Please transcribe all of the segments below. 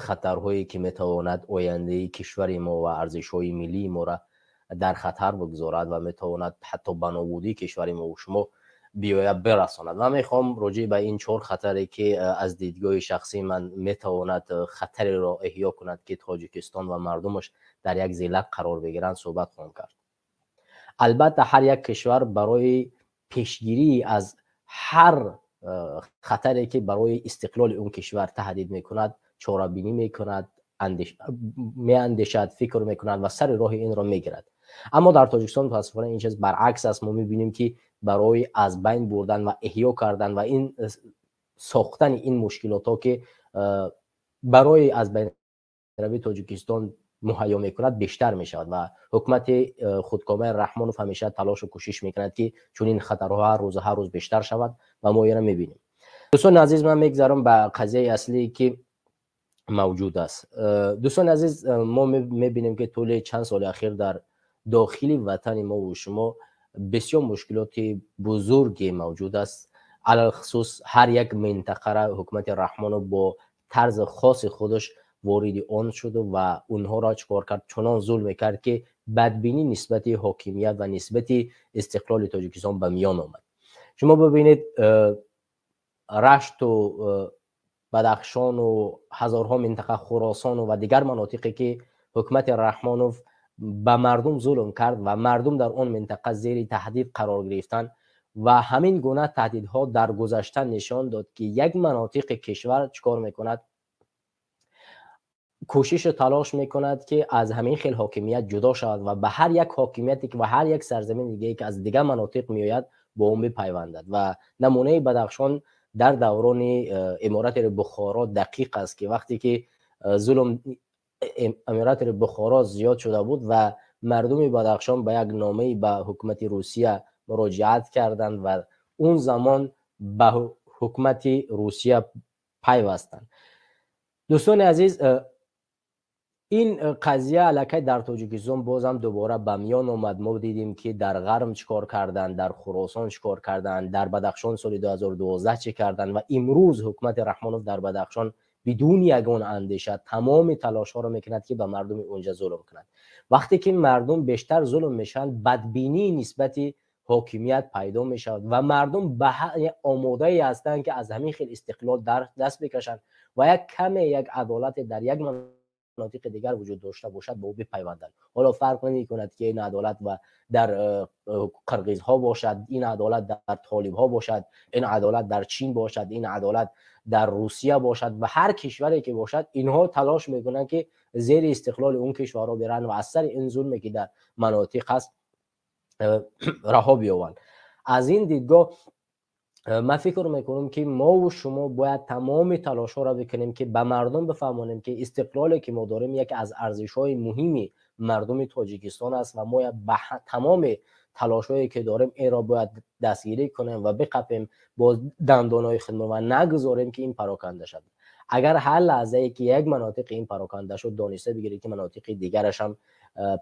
خطرهایی که میتواند آینده کشور ما و ارزش‌های ملی ما را در خطر بگذارد و میتواند حتی به نابودی کشور ما و شما بیاید برساند. و میخوام راجع به این 4 خطری که از دیدگاه شخصی من میتواند خطری را احیا کند که تاجیکستان و مردمش در یک زیلق قرار بگیرند صحبت خواهم کرد. البته هر یک کشور برای پیشگیری از هر خطری که برای استقلال اون کشور تهدید میکند چاره بینی میکند، میاندیشد، فکر میکند و سر راه این را میگیرد. اما در تاجیکستان متاسفانه این چیز برعکس است. ما میبینیم که برای از بین بردن و احیا کردن و این ساختن این مشکلات ها که برای از بین روی تاجیکستان مهیا میکند بیشتر میشود و حکومت خودکامه رحمانوف همیشه تلاش و کوشش میکند که چون این خطرها هر روز بیشتر شود و ما این را میبینیم. دوستان عزیز، من میگذارم به قضیه اصلی که موجود است. دوستان عزیز، ما میبینیم که طول چند سال اخیر در داخل وطن ما و شما بسیار مشکلات بزرگی موجود است. علاوه خصوص هر یک منطقه را حکومت رحمانوف با طرز خاص خودش وارد آن شد و اونها را چکار کرد؟ چنان ظلم کرد که بدبینی نسبت حاکمیت و نسبت استقلال تاجیکستان به میان آمد. شما ببینید رشت و بدخشان و هزارها منطقه خراسان و دیگر مناطقی که حکومت رحمانوف به مردم ظلم کرد و مردم در آن منطقه زیر تهدید قرار گرفتند و همین گونه تهدیدها در گذشته نشان داد که یک مناطق کشور چکار میکند؟ کوشش و تلاش میکند که از همین خیل حاکمیت جدا شود و به هر یک حاکمیتی که و هر یک سرزمین دیگه که از دیگر مناطق میآید با اون بپیوندد. و نمونه بدخشان در دوران امارت بخارا دقیق است که وقتی که ظلم امارت بخارا زیاد شده بود و مردم بدخشان به یک نامه به حکومت روسیه مراجعت کردند و اون زمان به حکومت روسیه پیوستند. دوستان عزیز، این قضیه الکی در تاجیکستان بازم دوباره به میان آمد. ما دیدیم که در غرم چیکار کردن، در خراسان چیکار کردن، در بدخشان سال 2012 چی کردن و امروز حکومت رحمانوف در بدخشان بدون یگان اندیشه تمام تلاش ها رو میکند که به مردم اونجا ظلم کند. وقتی که مردم بیشتر ظلم میشن، بدبینی نسبت حاکمیت پیدا میشود و مردم به آماده ای هستند که از همین خیل استقلال در دست بکشند و یک عدالت در یک مناطق دیگر وجود داشته باشد به او بپیوندند. حالا فرق نمی کند که این عدالت و در قرقیز ها باشد، این عدالت در طالب ها باشد، این عدالت در چین باشد، این عدالت در روسیه باشد و هر کشوری که باشد، اینها تلاش میکنند که زیر استقلال اون کشورها برن و از سر این ظلمی که در مناطق هست رها بیاوند. از این دیدگاه من فکر میکنم که ما و شما باید تمام تلاش ها را بکنیم که به مردم بفهمانیم که استقلالی که ما داریم یکی از ارزش های مهمی مردم تاجیکستان است و ما به تمام تلاش هایی که داریم این را باید دستگیری کنیم و بقپیم با دندان های خودمون و نگذاریم که این پراکنده شد. اگر هر لحظه ای که یک مناطق این پراکنده شد، دانسته بگیرید که مناطق دیگرش هم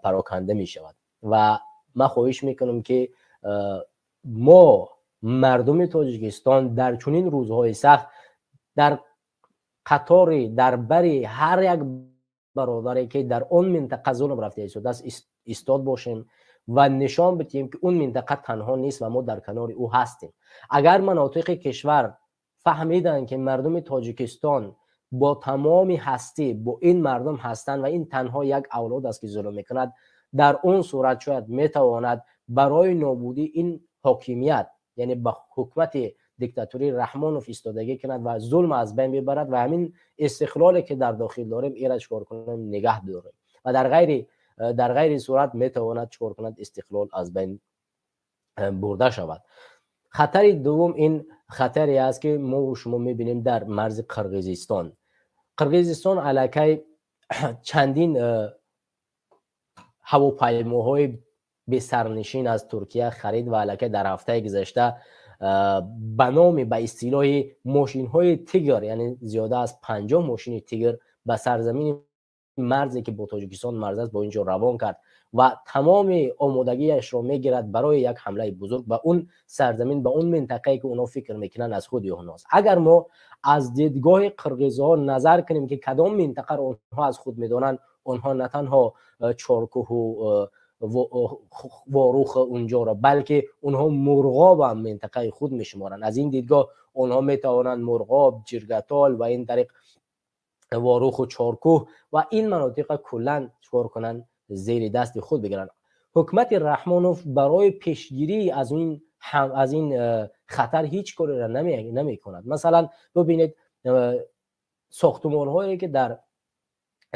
پراکنده می شود. و من خواهش میکنم که ما مردم تاجیکستان در چنین روزهای سخت در قطار در بری هر یک برادری که در اون منطقه ظلم رفته است ایستاد باشیم و نشان بدیم که اون منطقه تنها نیست و ما در کنار او هستیم. اگر مناطق کشور فهمیدن که مردم تاجیکستان با تمام هستی با این مردم هستند و این تنها یک اولاد است که ظلم میکند، در اون صورت شاید میتواند برای نابودی این حاکمیت، یعنی با حکومت دیکتاتوری رحمانوف ایستادگی کند و ظلم از بین ببرد و همین استقلالی که در داخل داریم ایرا چکار کنیم نگه داریم و در غیر صورت میتواند چکار کند استقلال از بین برده شود. خطر دوم این خطری است که ما و شما میبینیم در مرز قرقیزستان. قرقیزستان علاقه چندین هواپیماهای به سرنشین از ترکیه خرید و علاقه در هفته گذشته به نام به اصطلاح ماشین های تیگر، یعنی زیاده از 50 ماشین تیگر به سرزمین مرزی که با تاجیکستان مرز است با اینجا روان کرد و تمام آمادگیش را میگیرد برای یک حمله بزرگ به اون سرزمین، به اون منطقه‌ای که اونا فکر میکنن از خود اوناست. اگر ما از دیدگاه قرقیزها نظر کنیم که کدام منطقه را اونها از خود میدونن، اونها نه تنها چارکوه و واروخ اونجا را، بلکه اونها مرغاب هم منطقه خود میشمارن. از این دیدگاه اونها میتوانند مرغاب، جرگتال و این طریق واروخ و چارکوه و این مناطق کلا چکار کنن، زیر دست خود بگیرن. حکومت رحمانوف برای پیشگیری از این خطر هیچ کاری را نمی کند. مثلا ببینید ساختمان هایی که در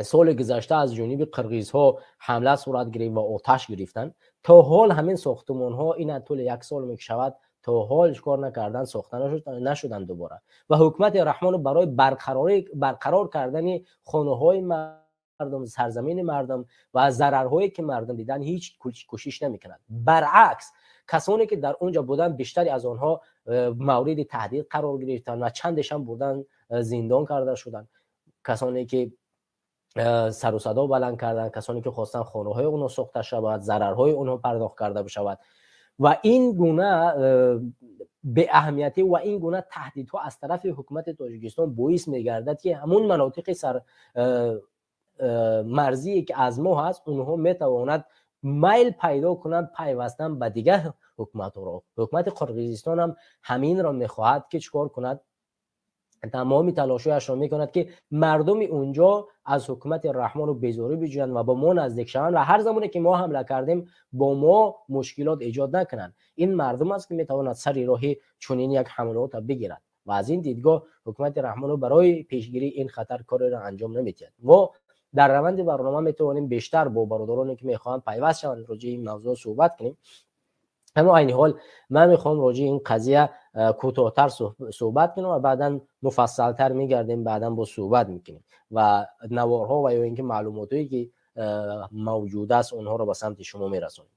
سال گذشته از جانب قرقیزها حمله صورت گرفت و آتش گرفتن، تا حال همین ساختمان ها این طول یک سال می شود تا حال کار نکردن، ساخته نشدن دوباره. و حکومت رحمان برای برقرار کردن خانه های مردم، سرزمین مردم و ضررهایی که مردم دیدن هیچ کوشش نمیکنند. برعکس کسانی که در اونجا بودن بیشتری از آنها مورد تهدید قرار گرفتن و چندش هم بودن زندان کرده شدن. کسانی که سر و صدا بلند کردن، کسانی که خواستن خانه های اونها ساخته شود، ضررهای اونها پرداخت کرده بشود. و این گونه به اهمیتی و این گونه تهدیدها از طرف حکومت تاجیکستان باعث میگردد که همون مناطق مرزی که از ما هست اونها میتواند میل پیدا کنند پیوستن به دیگه حکومت را. حکومت قرقیزستان هم همین را میخواهد که چکار کند، تمامی تلاشش را میکند که مردم اونجا از حکومت رحمان رو بیزاری بجویند و با ما نزدیک شوند و هر زمانی که ما حمله کردیم با ما مشکلات ایجاد نکنند. این مردم است که میتواند سر راه چنین یک حملات بگیرد و از این دیدگاه حکومت رحمان رو برای پیشگیری این خطر کاری را انجام نمیدهد. ما در روند برنامه میتوانیم بیشتر با برادرانی که میخواهند پیوست شوند راجع این موضوع صحبت کنیم. اما این حال من میخوام راجع این قضیه کوتاه‌تر صحبت کنم و بعدا مفصل‌تر میگردیم، بعدا با صحبت میکنیم و نوارها و یا اینکه معلوماتی که موجود است اونها رو به سمت شما میرسونیم.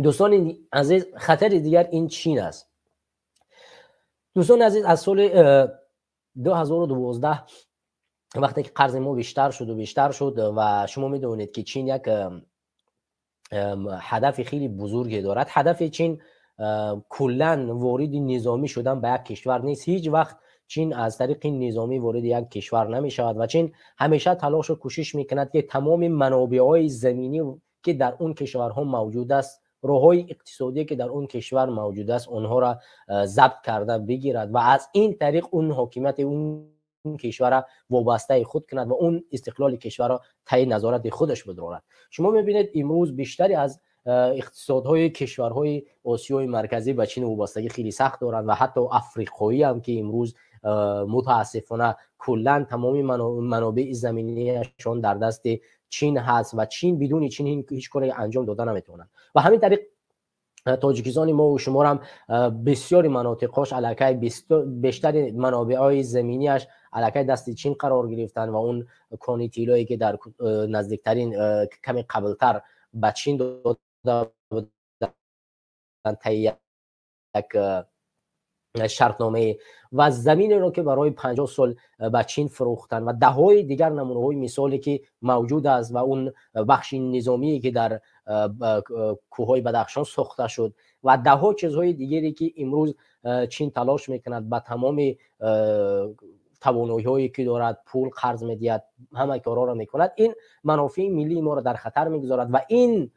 دوستان عزیز، خطر دیگر این چین است. دوستان عزیز، از سال 2012 وقتی که قرض ما بیشتر شد و شما میدونید که چین یک هدف خیلی بزرگی دارد. هدف چین کلا وارد نظامی شدن به یک کشور نیست. هیچ وقت چین از طریق نظامی وارد یک کشور نمی شود و چین همیشه تلاش و کوشش میکند که تمام منابعهای زمینی که در اون کشورها موجود است، راههای اقتصادی که در اون کشور موجود است، اونها را ضبط کرده بگیرد و از این طریق اون حاکمیت اون کشور را وابسته خود کند و اون استقلال کشور را تحت نظارت خودش بدارد. شما میبینید امروز بیشتری از اقتصادهای کشورهای آسیای مرکزی به چین وابستگی خیلی سخت دارند و حتی افریقایی هم که امروز متاسفانه کلا تمامی منابع زمینیشان در دست چین هست و چین بدون چین هیچ کاری انجام دادن نمیتونند. و همین طریق تاجیکستان ما و شما هم بسیاری مناطقش علاقه بیشتر منابعهای زمینیش علاقه دست چین قرار گرفتن و اون کانیتیلایی که در نزدیکترین کمی قبلتر به چین داده یک شرطنامه و زمین رو که برای 50 سال به چین فروختن و دههای دیگر نمونه های مثالی که موجود است و اون بخش نظامی که در کوههای بدخشان ساخته شد و دهها چیزهای دیگری که امروز چین تلاش میکند با تمام توانایی هایی که دارد، پول قرض میدهد، همه کارها را میکند، این منافع ملی ما را در خطر میگذارد و این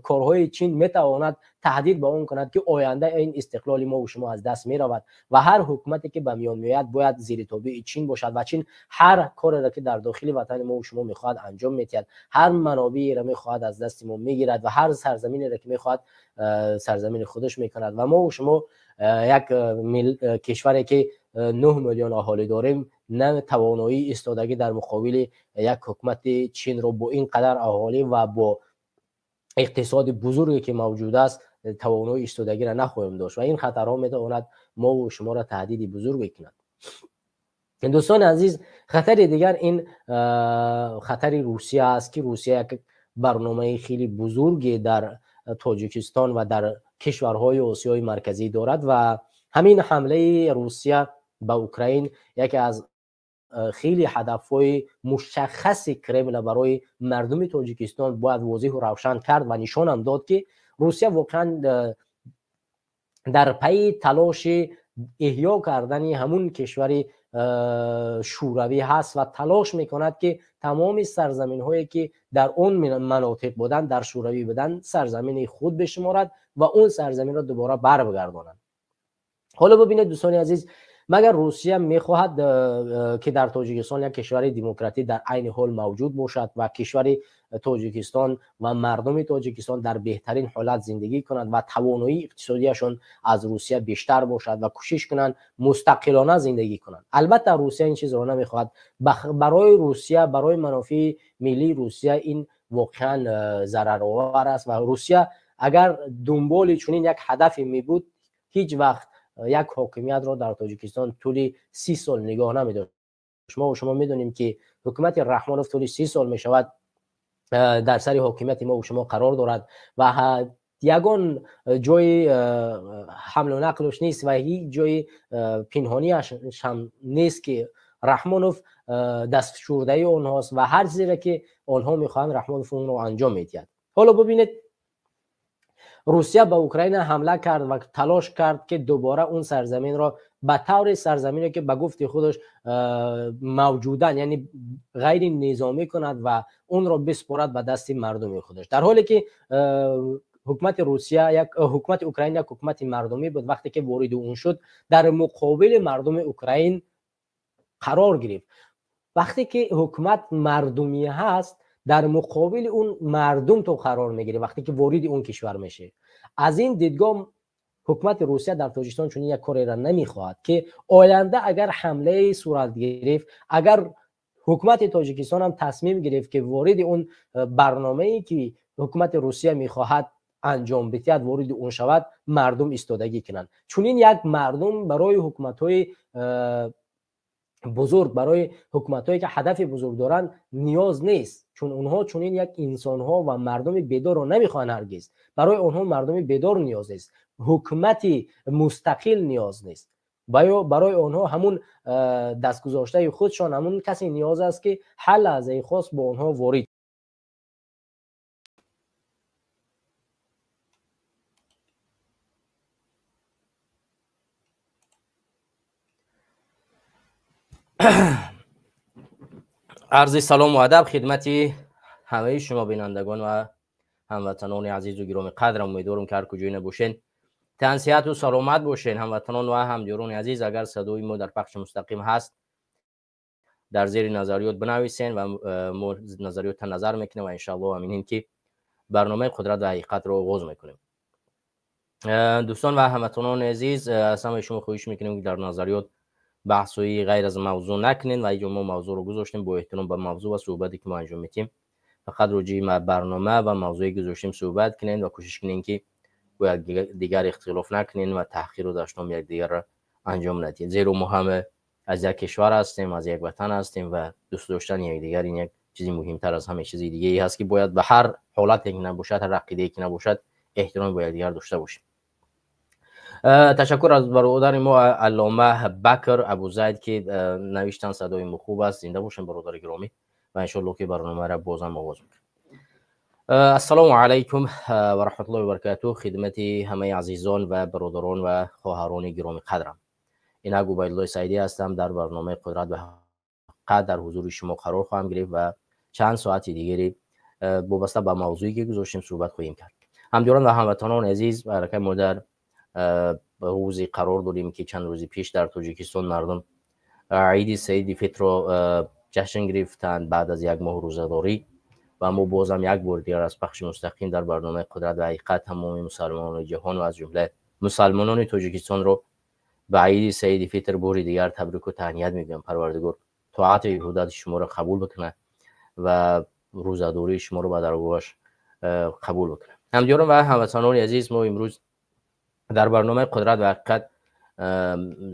کارهای چین میتواند تهدید به اون کند که آینده این استقلال ما و شما از دست میرود و هر حکومتی که به میان میآید باید زیر تابع چین باشد و چین هر کاری را که در داخل وطن ما و شما میخواد انجام میدهد، هر منابعی را میخواد از دست ما میگیرد و هر سرزمینی را که میخواد سرزمین خودش میکند و ما و شما یک کشوری که 9 میلیون اهالی داریم نه توانایی ایستادگی در مقابل یک حکومت چین رو با این قدر اهالی و با اقتصاد بزرگی که موجود است توانایی ایستادگی را نخواهیم داشت و این خطرها میتواند ما و شما را تهدید بزرگ بکند. دوستان عزیز، خطر دیگر این خطر روسیه است که روسیه یک برنامه خیلی بزرگی در تاجیکستان و در کشورهای آسیای مرکزی دارد و همین حمله روسیه به اوکراین یکی از خیلی هدفهای مشخص کرمل برای مردم تاجیکستان باید واضح و روشن کرد و نشان هم داد که روسیه واقعا در پی تلاش احیا کردن همون کشور شوروی هست و تلاش میکند که تمام سرزمین هایی که در اون مناطق بودن در شوروی بودن سرزمین خود بشمارد و اون سرزمین را دوباره بر بگرداند. حالا ببینید دوستان عزیز، مگر روسیه میخواهد که در تاجیکستان یک کشور دموکراتی در عین حال موجود باشد و کشور تاجیکستان و مردم تاجیکستان در بهترین حالت زندگی کنند و توانایی اقتصادیشون از روسیه بیشتر باشد و کوشش کنند مستقلانه زندگی کنند؟ البته روسیه این چیز را نمیخواهد. برای روسیه، برای منافع ملی روسیه این واقعا ضررآور است و روسیه اگر دنبال چنین یک هدفی می بود هیچ وقت یک حاکمیت را در تاجیکستان طول 30 سال نگاه نمی‌داشت. شما میدونیم که حکومت رحمانوف طول 30 سال می شود در سر حاکمیت ما و شما قرار دارد و یگان جای حمل و نقلش نیست و هیچ جای پنهانیش هم نیست که رحمانوف دست فشرده آنهاست و هر چیزی که آنها میخواهند رحمانوف اون رو انجام میدهد. حالا ببینید روسیه به اوکراین حمله کرد و تلاش کرد که دوباره اون سرزمین را به طور سرزمینی که به گفت خودش موجودن یعنی غیر نظامی کند و اون را بسپارد به دست مردم خودش، در حالی که حکومت روسیه حکومت اوکراین یک حکومت مردمی بود. وقتی که وارد اون شد در مقابل مردم اوکراین قرار گرفت. وقتی که حکومت مردمی هست در مقابل اون مردم تو قرار میگیره وقتی که وارد اون کشور میشه. از این دیدگاه حکومت روسیه در تاجیکستان چون یک کاری را نمیخواهد که آینده اگر حمله صورت گرفت، اگر حکومت تاجیکستان هم تصمیم گرفت که وارد اون برنامه‌ای که حکومت روسیه میخواهد انجام بدهد وارد اون شود، مردم ایستادگی کنند. چون این یک مردم برای حکومت‌های بزرگ، برای حکومت‌هایی که هدف بزرگ دارن نیاز نیست، چون اونها چون این یک انسان‌ها و مردم بیدار رو نمیخوان. هرگز برای اونها مردم بیدار نیاز نیست، حکومت مستقل نیاز نیست. برای اونها همون دستگذاشته خودشان، همون کسی نیاز است که حل از ای خاص با اونها وارد. عرض سلام و ادب خدمت همه شما بینندگان و هموطنان عزیز و گرامی قدرم. امیدوارم که هر کجای نباشین تن صحت و سلامت باشین. هموطنان و همدیران عزیز، اگر صدای ما در پخش مستقیم هست در زیر نظریات بنویسین و ما نظریات نظر میکنیم و انشاءالله امینیم که برنامه قدرت و حقیقت رو آغاز میکنیم. دوستان و هموطنان عزیز، از همه شما خواهش میکنیم که در نظریات بحثی غیر از موضوع نکنین و اینجا ما موضوع رو گذاشتیم با احترام به موضوع و صحبتی که ما انجام میدیم. فقط راجع برنامه و موضوعی گذاشتیم صحبت کنین و کوشش کنین که با دیگر اختلاف نکنین و تحقیر و داشتم یک دیگر را انجام ندید. زیرا ما همه از یک کشور هستیم، از یک وطن هستیم و دوست داشتن یک دیگر این یک چیزی مهمتر از همه چیز دیگه ای هست که باید به هر حالتی که نباشد، هر عقیده‌ای که نباشد احترام با دیگر داشته باشیم. تشکر از برادر ما علامه بکر ابوزید که نوشتن صدای ما خوب است. زنده باشین برادر گرامی و ان شاء الله که برنامه را بازم آغاز میکنیم. السلام علیکم و رحمت الله و برکاته خدمت همه عزیزان و برادران و خواهران گرامی قدرم. این عبید الله سعیدی هستم. در برنامه قدرت و حقیقت در حضور شما قرار خواهم گرفت و چند ساعت دیگری وابسته به موضوعی که گذاشتیم صحبت خواهیم کرد. همدیران و هموطنان عزیز، برکه ما در روزی قرار داریم که چند روزی پیش در تاجیکستان مردم عید سعید فطر را جشن گرفتند بعد از یک ماه روزه‌داری و ما بازم یک بار دیگر از پخش مستقیم در برنامه قدرت و حقیقت تمام مسلمانان جهان و از جمله مسلمانان تاجیکستان رو به عید سعید فطر بار دیگر تبریک و تهنیت میگم. پروردگار طاعت عبادت شما را قبول بکنه و روزه‌داری شما رو به درگاهش قبول بکنه. همدیران و هموطنان عزیز، ما امروز در برنامه قدرت و حقیقت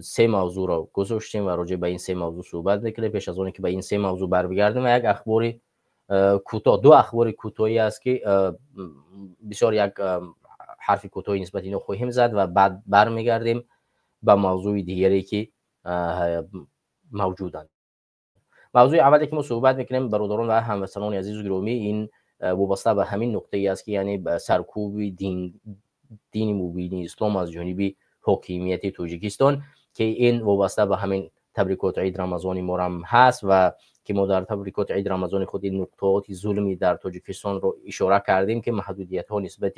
3 موضوع را گذاشتیم و راجع به این 3 موضوع صحبت میکنیم. پیش از آن که به این 3 موضوع برگردیم و یک اخبار کوتاه، 2 اخبار کوتاهی است که بسیار یک حرف کوتاهی نسبت اینو خواهیم زد و بعد برمیگردیم به موضوع دیگری که موجودند. موضوع اولی که ما صحبت میکنیم برادران و هموطنان عزیز و گرامی، این وابسته به همین نقطه ای است که یعنی سرکوب دین مبین اسلام از جانب حاکمیت تاجیکستان، که این وابسته به همین تبریکات عید رمضان ما هم هست و که ما در تبریکات عید رمضان خود این نقطات ظلمی در تاجیکستان رو اشاره کردیم که محدودیت ها نسبت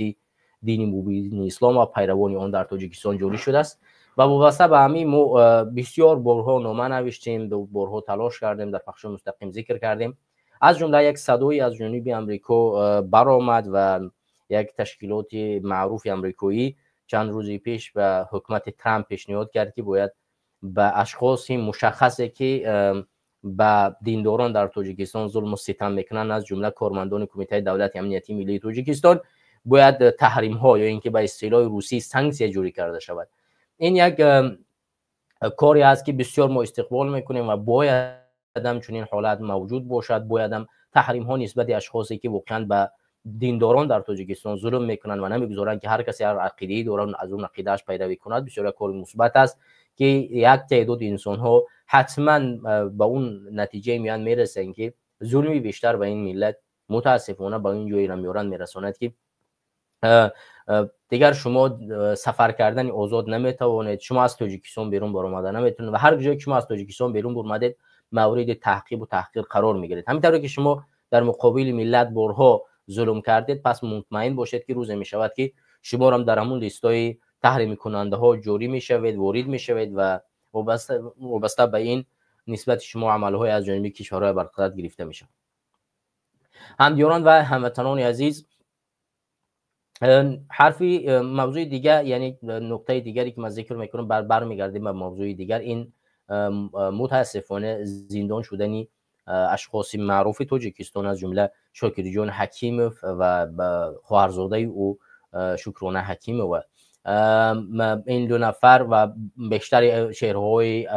دین مبین اسلام و پیروان آن در تاجیکستان جاری شده است و وابسته به همین ما بسیار بارها نامه نوشتیم، بارها تلاش کردیم، در بخش مستقیم ذکر کردیم. از جمله یک صدایی از جانب امریکا برآمد و یک تشکیلات معروف امریکایی چند روزی پیش به حکومت ترامپ پیشنهاد کرد که باید به اشخاص مشخصی که به دینداران در تاجیکستان ظلم و ستم میکنن، از جمله کارمندان کمیته دولت امنیتی ملی تاجیکستان، باید تحریم ها یا اینکه به اصطلاح روسی سانکسیه جوری کرده شود. این یک کاری است که بسیار ما استقبال میکنیم و باید هم چنین حالت موجود باشد. باید هم تحریم ها نسبت اشخاصی که واقعا به دینداران در تاجیکستان ظلم میکنن و نمیگذارن که هر کسی هر عقیده‌ای دارن از اون عقیده‌اش پیروی کند، بسیار کار مثبت است که یک تعداد انسان ها حتما به اون نتیجه میان میرسن که ظلمی بیشتر به این ملت متاسفانه به این جایی را میرساند که دیگر شما سفر کردن آزاد نمیتوانید، شما از تاجیکستان بیرون برآمدن نمیتونید و هر جایی که شما از تاجیکستان بیرون برآمدید مورد تعقیب و تحقیر قرار میگیرید. همینطور که شما در مقابل ملت بارها ظلم کردید، پس مطمئن باشید که روزی میشود که شما هم در همون لیستای تحریم کننده ها جوری میشوید، وارد میشوید و وابسته به این نسبت شما عملهای از جانب کشورهای برقرار گرفته میشه. همدیاران و هموطنان عزیز، حرفی موضوع دیگر، یعنی نقطه دیگری که من ذکر میکنم برمیگردیم به موضوع دیگر، این متاسفانه زندان شدنی اشخاص معروف تاجیکستان از جمله شاکر جان حکیموف و خواهرزاده او شکرانه حکیموف و این دو نفر و بیشتر شهرهای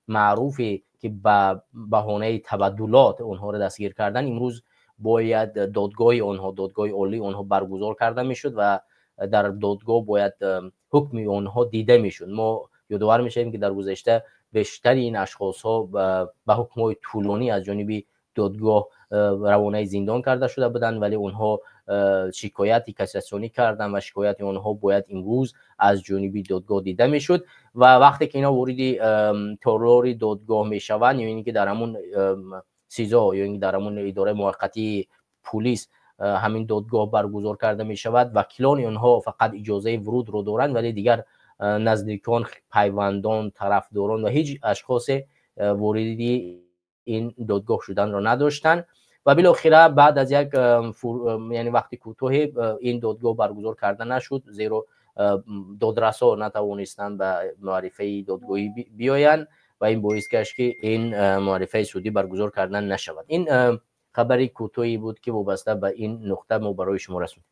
معروفی که به بهانه تبدلات اونها را دستگیر کردن، امروز باید دادگاه آنها، دادگاه عالی آنها برگزار کرده میشد و در دادگاه باید حکم آنها دیده میشد. ما یادآور میشیم که در گذشته بیشتر این اشخاص ها به حکم های طولانی از جانب دادگاه روانه زندان کرده شده بودند، ولی اونها شکایتی کساسانی کردن و شکایت اونها باید امروز از جانب دادگاه دیده میشد و وقتی که اینا وارد تالار دادگاه میشوند، یعنی که در همون سیزا یا در همون اداره موقتی پلیس همین دادگاه برگزار کرده می شود، وکیلان اونها فقط اجازه ورود رو دارند ولی دیگر نزدیکان، پیوندان، طرفداران و هیچ اشخاص واردی این دادگاه شدن را نداشتند و بالاخره بعد از یک یعنی وقتی کوتاه این دادگاه برگزار کرده نشد، زیرا دادرسا نتوانستند به معرفه دادگاهی بیایند و این باعث گشت که این معرفه سودی برگزار کردن نشود. این خبری کوتاهی بود که وابسته به این نقطه ما برای شما رسوندیم.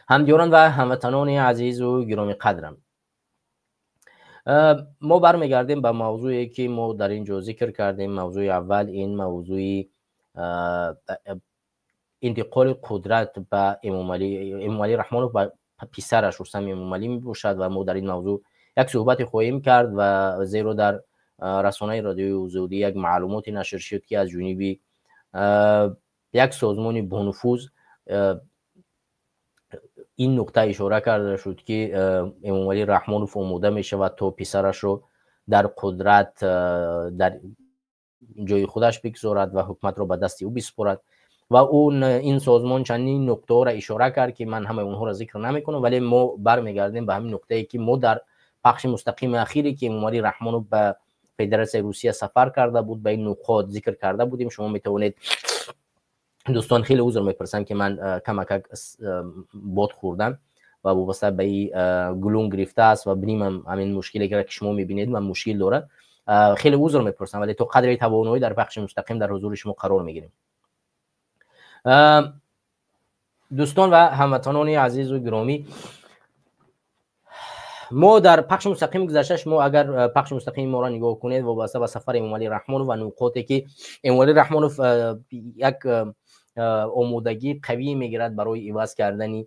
همدیاران و هموطنان عزیز و گرامی قدرم، ما برمیگردیم به موضوعی که ما در اینجا ذکر کردیم. موضوع اول این موضوع انتقال قدرت به امام علی رحمانوف و پسرش رستم امام علی می باشد و ما در این موضوع یک صحبت خواهیم کرد و زیرا در رسانه رادیو آزادی یک معلوماتی نشر شد که از جانب یک سازمان بانفوذ این نکته اشاره کرده شد که امام علی رحمانوف آماده می شود تا پسرش رو در قدرت در جای خودش بگذارد و حکومت رو به دست او بسپارد و اون این سازمان چندین نکته را اشاره کرد که من همه اونها را ذکر نمی کنم، ولی ما برمیگردیم به همین نکته ای که ما در بخش مستقیم اخیری که امام علی رحمانوف به فدراسیون روسیه سفر کرده بود به این نکات ذکر کرده بودیم. شما می توانید دوستان، خیلی عذر میپرسم که من کمک باد خوردم و وابسته به گلون گرفته است و بنیم همین مشکلی که شما میبینید من مشکل داره، خیلی عذر میپرسم ولی تو قدری توانایی در بخش مستقیم در حضور شما قرار میگیریم. دوستان و هموطنان عزیز و گرامی، ما در بخش مستقیم گذشته، ما اگر بخش مستقیم ما را نگاه کنید وابسته به سفر امام علی رحمانوف و نقاطی که امام علی رحمانوف یک آمادگی قوی میگیرد برای عوض کردن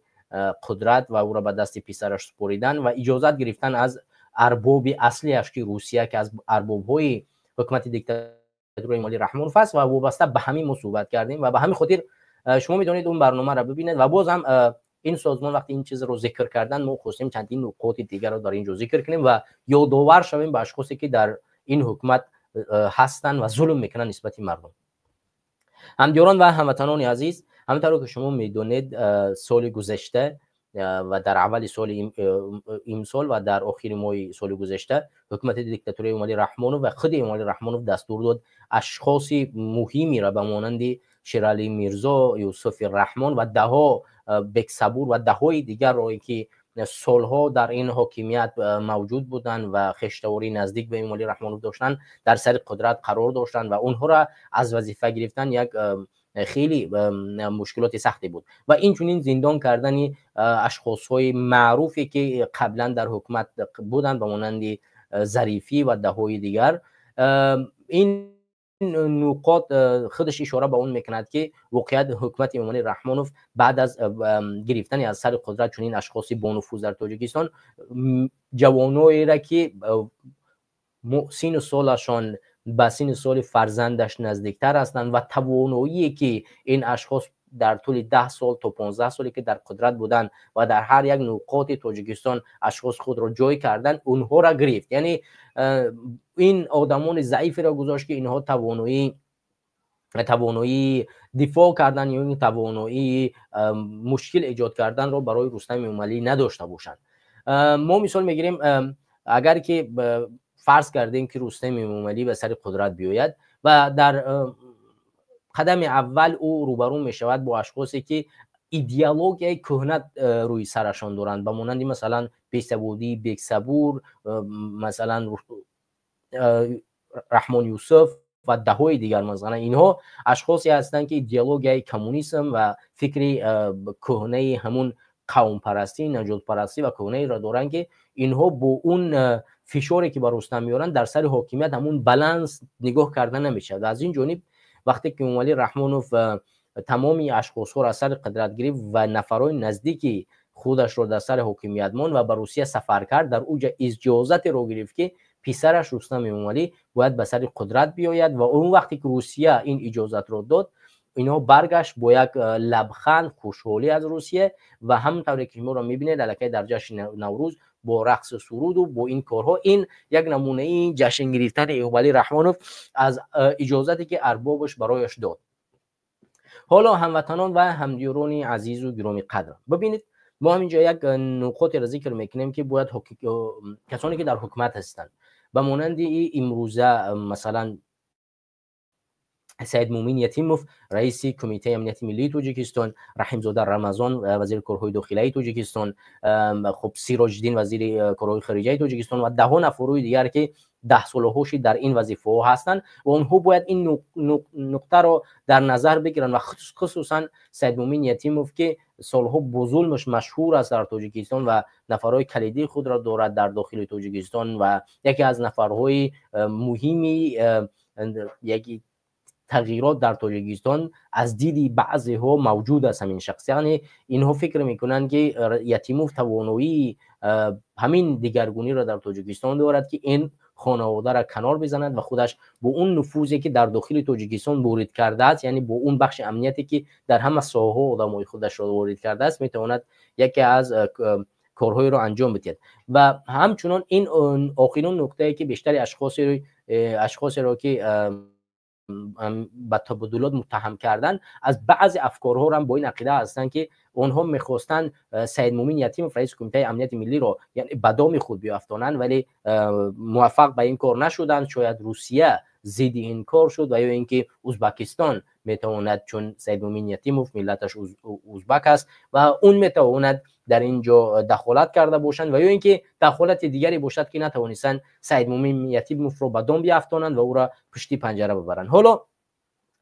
قدرت و او را به دست پسرش سپاریدن و اجازت گرفتن از ارباب اصلی اش که روسیه، که از ارباب های حکومت دیکتاتوری مالی رحمانوف است و وابسته به همین ما صحبت کردیم و به همین خاطر شما میتونید اون برنامه را ببینید و باز هم این سازمان وقتی این چیز رو ذکر کردن ما خواستیم چندین نکات دیگر رو در اینجا ذکر کنیم و یادآور شویم به اشخاصی که در این حکومت هستند و ظلم میکنن نسبت مردم. همدیران و هموطنان عزیز، همونطور که شما میدونید سال گذشته و در اول سال امسال و در آخر ماه سال گذشته حکومت دیکتاتوری امالی رحمانوف و خود امالی رحمانوف دستور داد اشخاص مهمی را به مانند شیرعلی میرزا، یوسف رحمان و دهها بکسبور و دههای دیگر را که سالها در این حاکمیت موجود بودند و خشتواری نزدیک به امالی رحمانوف داشتند در سر قدرت قرار داشتند و اونها را از وظیفه گرفتن یک خیلی مشکلات سختی بود و این چنین زندان کردن اشخاص‌های معروفی که قبلا در حکومت بودند به مانند ظریفی و دههای دیگر، این نقاط خودش اشاره به اون میکند که واقعیت حکومت امالی رحمانوف بعد از گرفتن از سر قدرت چنین اشخاصی با نفوذ در تاجیکستان جوانایی را که سن سالشان به سن سال فرزندش نزدیکتر هستند و توانایی که این اشخاص در طول 10 سال تا 15 سالی که در قدرت بودند و در هر یک نقاط تاجیکستان اشخاص خود را جای کردن اونها را گرفت. یعنی این آدمان ضعیفی را گذاشت که اینها توانایی دفاع کردن یا توانایی مشکل ایجاد کردن را برای رستم امالی نداشته باشند. ما مثال میگیریم اگر که فرض کردیم که رستم امالی به سر قدرت بیاید و در قدم اول او روبرو می شود با اشخاصی که ایدئولوژی کهنه روی سرشان دارند به مانند مثلا بیسبودی، بکسبور، مثلا رحمان یوسف و دههای دیگر. مثلا اینها اشخاصی هستند که ایدئولوژی کمونیسم و فکری کهنه همون قوم پرستی، نجات پرستی و کهنه را دارند که اینها با اون فشاری که بر رستم میارن در سر حاکمیت همون بالانس نگاه کردن نمیشه. و از این جانب وقتی که امالی رحمانوف تمامی اشخاص ها را سر قدرت گرفت و نفرای نزدیکی خودش را در سر حاکمیت ماند و به روسیه سفر کرد، در اوج اجازت را گرفت که پسرش رستم امالی باید به سر قدرت بیاید و اون وقتی که روسیه این اجازت را داد اینا برگشت با یک لبخند خوشحالی از روسیه و همونطوری که ما را میبینید الکی در جشن نوروز با رقص سرود و با این کارها، این یک نمونه این جشن گرفتن امالی رحمانوف از اجازتی که اربابش برایش داد. حالا هموطنان و همدیران عزیز و گرامی قدر، ببینید ما همینجا یک نکاتی را ذکر میکنیم که باید کسانی که در حکومت هستند به مانند امروزه مثلا سید مومین یتیموف رئیس کمیته امنیت ملی تاجیکستان، رحیم زاده رمضان وزیر کارهای داخلی تاجیکستان، خب سیراج الدین وزیر کارهای خارجه تاجیکستان و ده نفرای دیگر که 10 سالهاش در این وظیفه ها هستند و اونها باید این نقطه رو در نظر بگیرن و خصوصا سید مومین یتیموف که سالها با ظلمش مشهور است در تاجیکستان و نفرهای کلیدی خود را دارد در داخل تاجیکستان و یکی از نفرهای مهمی یکی تغییرات در تاجیکستان از دیدی بعضی ها موجود است. همین شخص یعنی اینها فکر میکنن که یتیموف توانایی همین دیگرگونی را در تاجیکستان دارد که این خانواده را کنار بزند و خودش با اون نفوذی که در داخل تاجیکستان وارد کرده است، یعنی با اون بخش امنیتی که در همه ساحه آدمای خودش را وارد کرده است، میتواند یکی از کارهای را انجام بدهد. و همچنان این آخرین نکته که بیشتر اشخاصی را که به تبادلات متهم کردن از بعضی افکارها هم با این عقیده هستند که اونها میخواستن سید مومین یتیموف رئیس کمیته امنیت ملی رو یعنی به دام خود بیافتانند، ولی موفق به این کار نشدند. شاید روسیه ضد این کار شد و یا اینکه ازبکستان میتواند، چون سید مومین یتیموف ملتش ازبک است و اون میتواند در اینجا دخالت کرده باشند و یا اینکه دخالت دیگری باشد که نتوانستند سید مومین یتیموف رو به دام بیافتانند و او را پشتی پنجره ببرند. حالا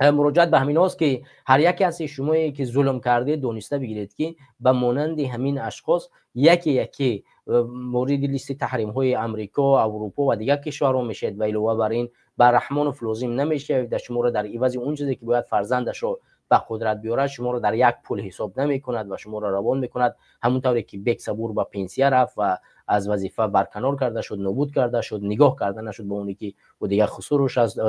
مراجعت به همین است که هر یکی از شما که ظلم کرده دانسته بگیرید که به مانند همین اشخاص یکی یکی مورد لیست تحریم های امریکا، اروپا و دیگر کشورها میشید و علاوه بر این بر رحمانوف لازم نمیشه در شما رو در عوض اون چیزی که باید فرزندش رو به قدرت بیاره شما رو در یک پول حساب نمی کند و شما رو روان میکند، همونطوری که بکسبور با پنسیه رفت و از وظیفه برکنار کرده شد، نابود کرده شد، نگاه کرده نشد به اونی که و دیگر خسروش از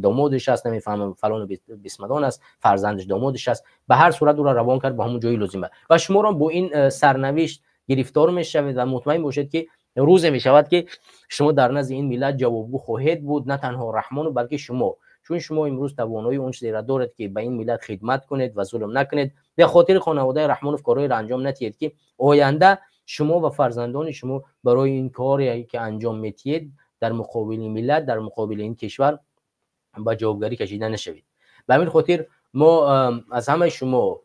دامادش است، نمیفهمم فلان بسمدان است، فرزندش دامادش است، به هر صورت او را روان کرد به همون جای لازمه و شما را با این سرنوشت گرفتار میشوید و مطمئن باشید که روز میشود که شما در نزد این ملت جوابگو خواهید بود، نه تنها رحمان بلکه شما، چون شما امروز توانایی اون چیزی را دارید که به این ملت خدمت کنید و ظلم نکنید، به خاطر خانواده رحمانوف کارهای را انجام ندهید که آینده شما و فرزندان شما برای این کاری که انجام میدید در مقابل ملت، در مقابل این کشور با جوابگری کشیده نشوید. به همین خاطر ما از همه شما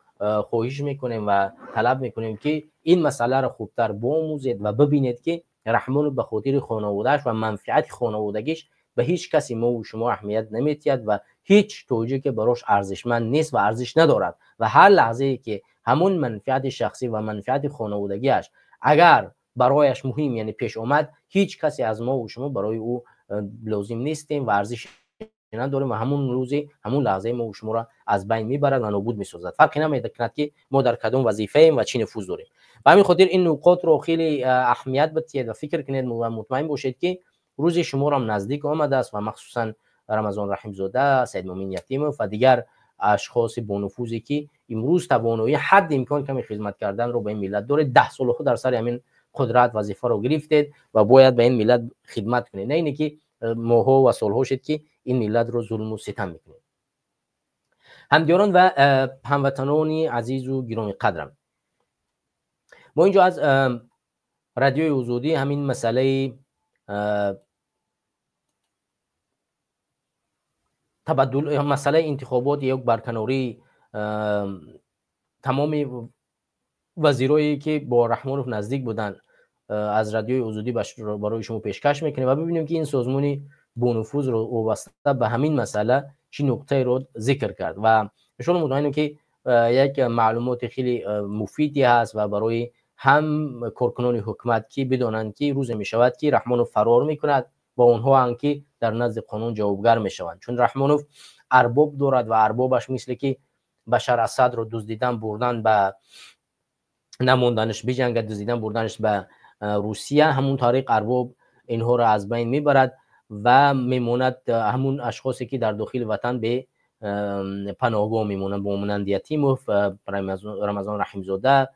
خواهش میکنیم و طلب میکنیم که این مسئله را خوبتر بیاموزید و ببینید که رحمان به خاطر خانواده‌اش و منفعت خانوادگیش به هیچ کسی ما و شما اهمیت نمیدهد و هیچ توجیهی که براش ارزشمند نیست و ارزش ندارد و هر لحظه که همون منفعت شخصی و منفعت خانوادگیش اگر برایش مهم یعنی پیش اومد، هیچ کسی از ما و شما برای او لازم نیستیم و ارزش نداریم و همون روزی همون لحظه ما و شما را از بین میبرد و نابود میسازد. فرقی نمیکند که ما در کدام وظیفه ایم و چی نفوذ داریم. و همین خاطر این نکات رو خیلی اهمیت بدید و فکر کنید و مطمئن باشید که روز شما را نزدیک آمده است و مخصوصا رمضان رحیم زاده، سید مومن یتیموف و دیگر اشخاص با نفوذی که امروز توانایی حد امکان کمی خدمت کردن رو به این ملت داره، 10 سال خود در سر همین قدرت وظیفه رو گرفتید و باید به این ملت خدمت کنید، نه اینه که ماها و سالها شد که این ملت رو ظلم و ستم میکنید. همدیاران و هموطنان عزیز و گرامی قدرم، ما اینجا از رادیوی آزادی همین مسئله تبدل مسئله انتخابات یک برکناری تمام وزیرایی که با رحمانوف نزدیک بودن از رادیوی آزادی برای شما پیشکش میکنه و ببینیم که این سازمانی با نفوذ رو وابسته به همین مسئله چی نکته رو ذکر کرد و شما مطمئنم که یک معلومات خیلی مفیدی هست و برای هم کارکنان حکومت که بدانند که روز می شود که رحمانوف فرار میکند و اونها هم که در نزد قانون جوابگر می شوند، چون رحمانوف ارباب دارد و اربابش مثل که بشار اسد رو دزدیدن بردن به نموندنش بجنگد، دزدیدن بردنش به روسیه، همون طریق ارباب اینها را از بین میبرد و میموند همون اشخاصی که در داخل وطن به پناهگاه میمونند، بمونند یتیموف، رمضان رحیم زاده،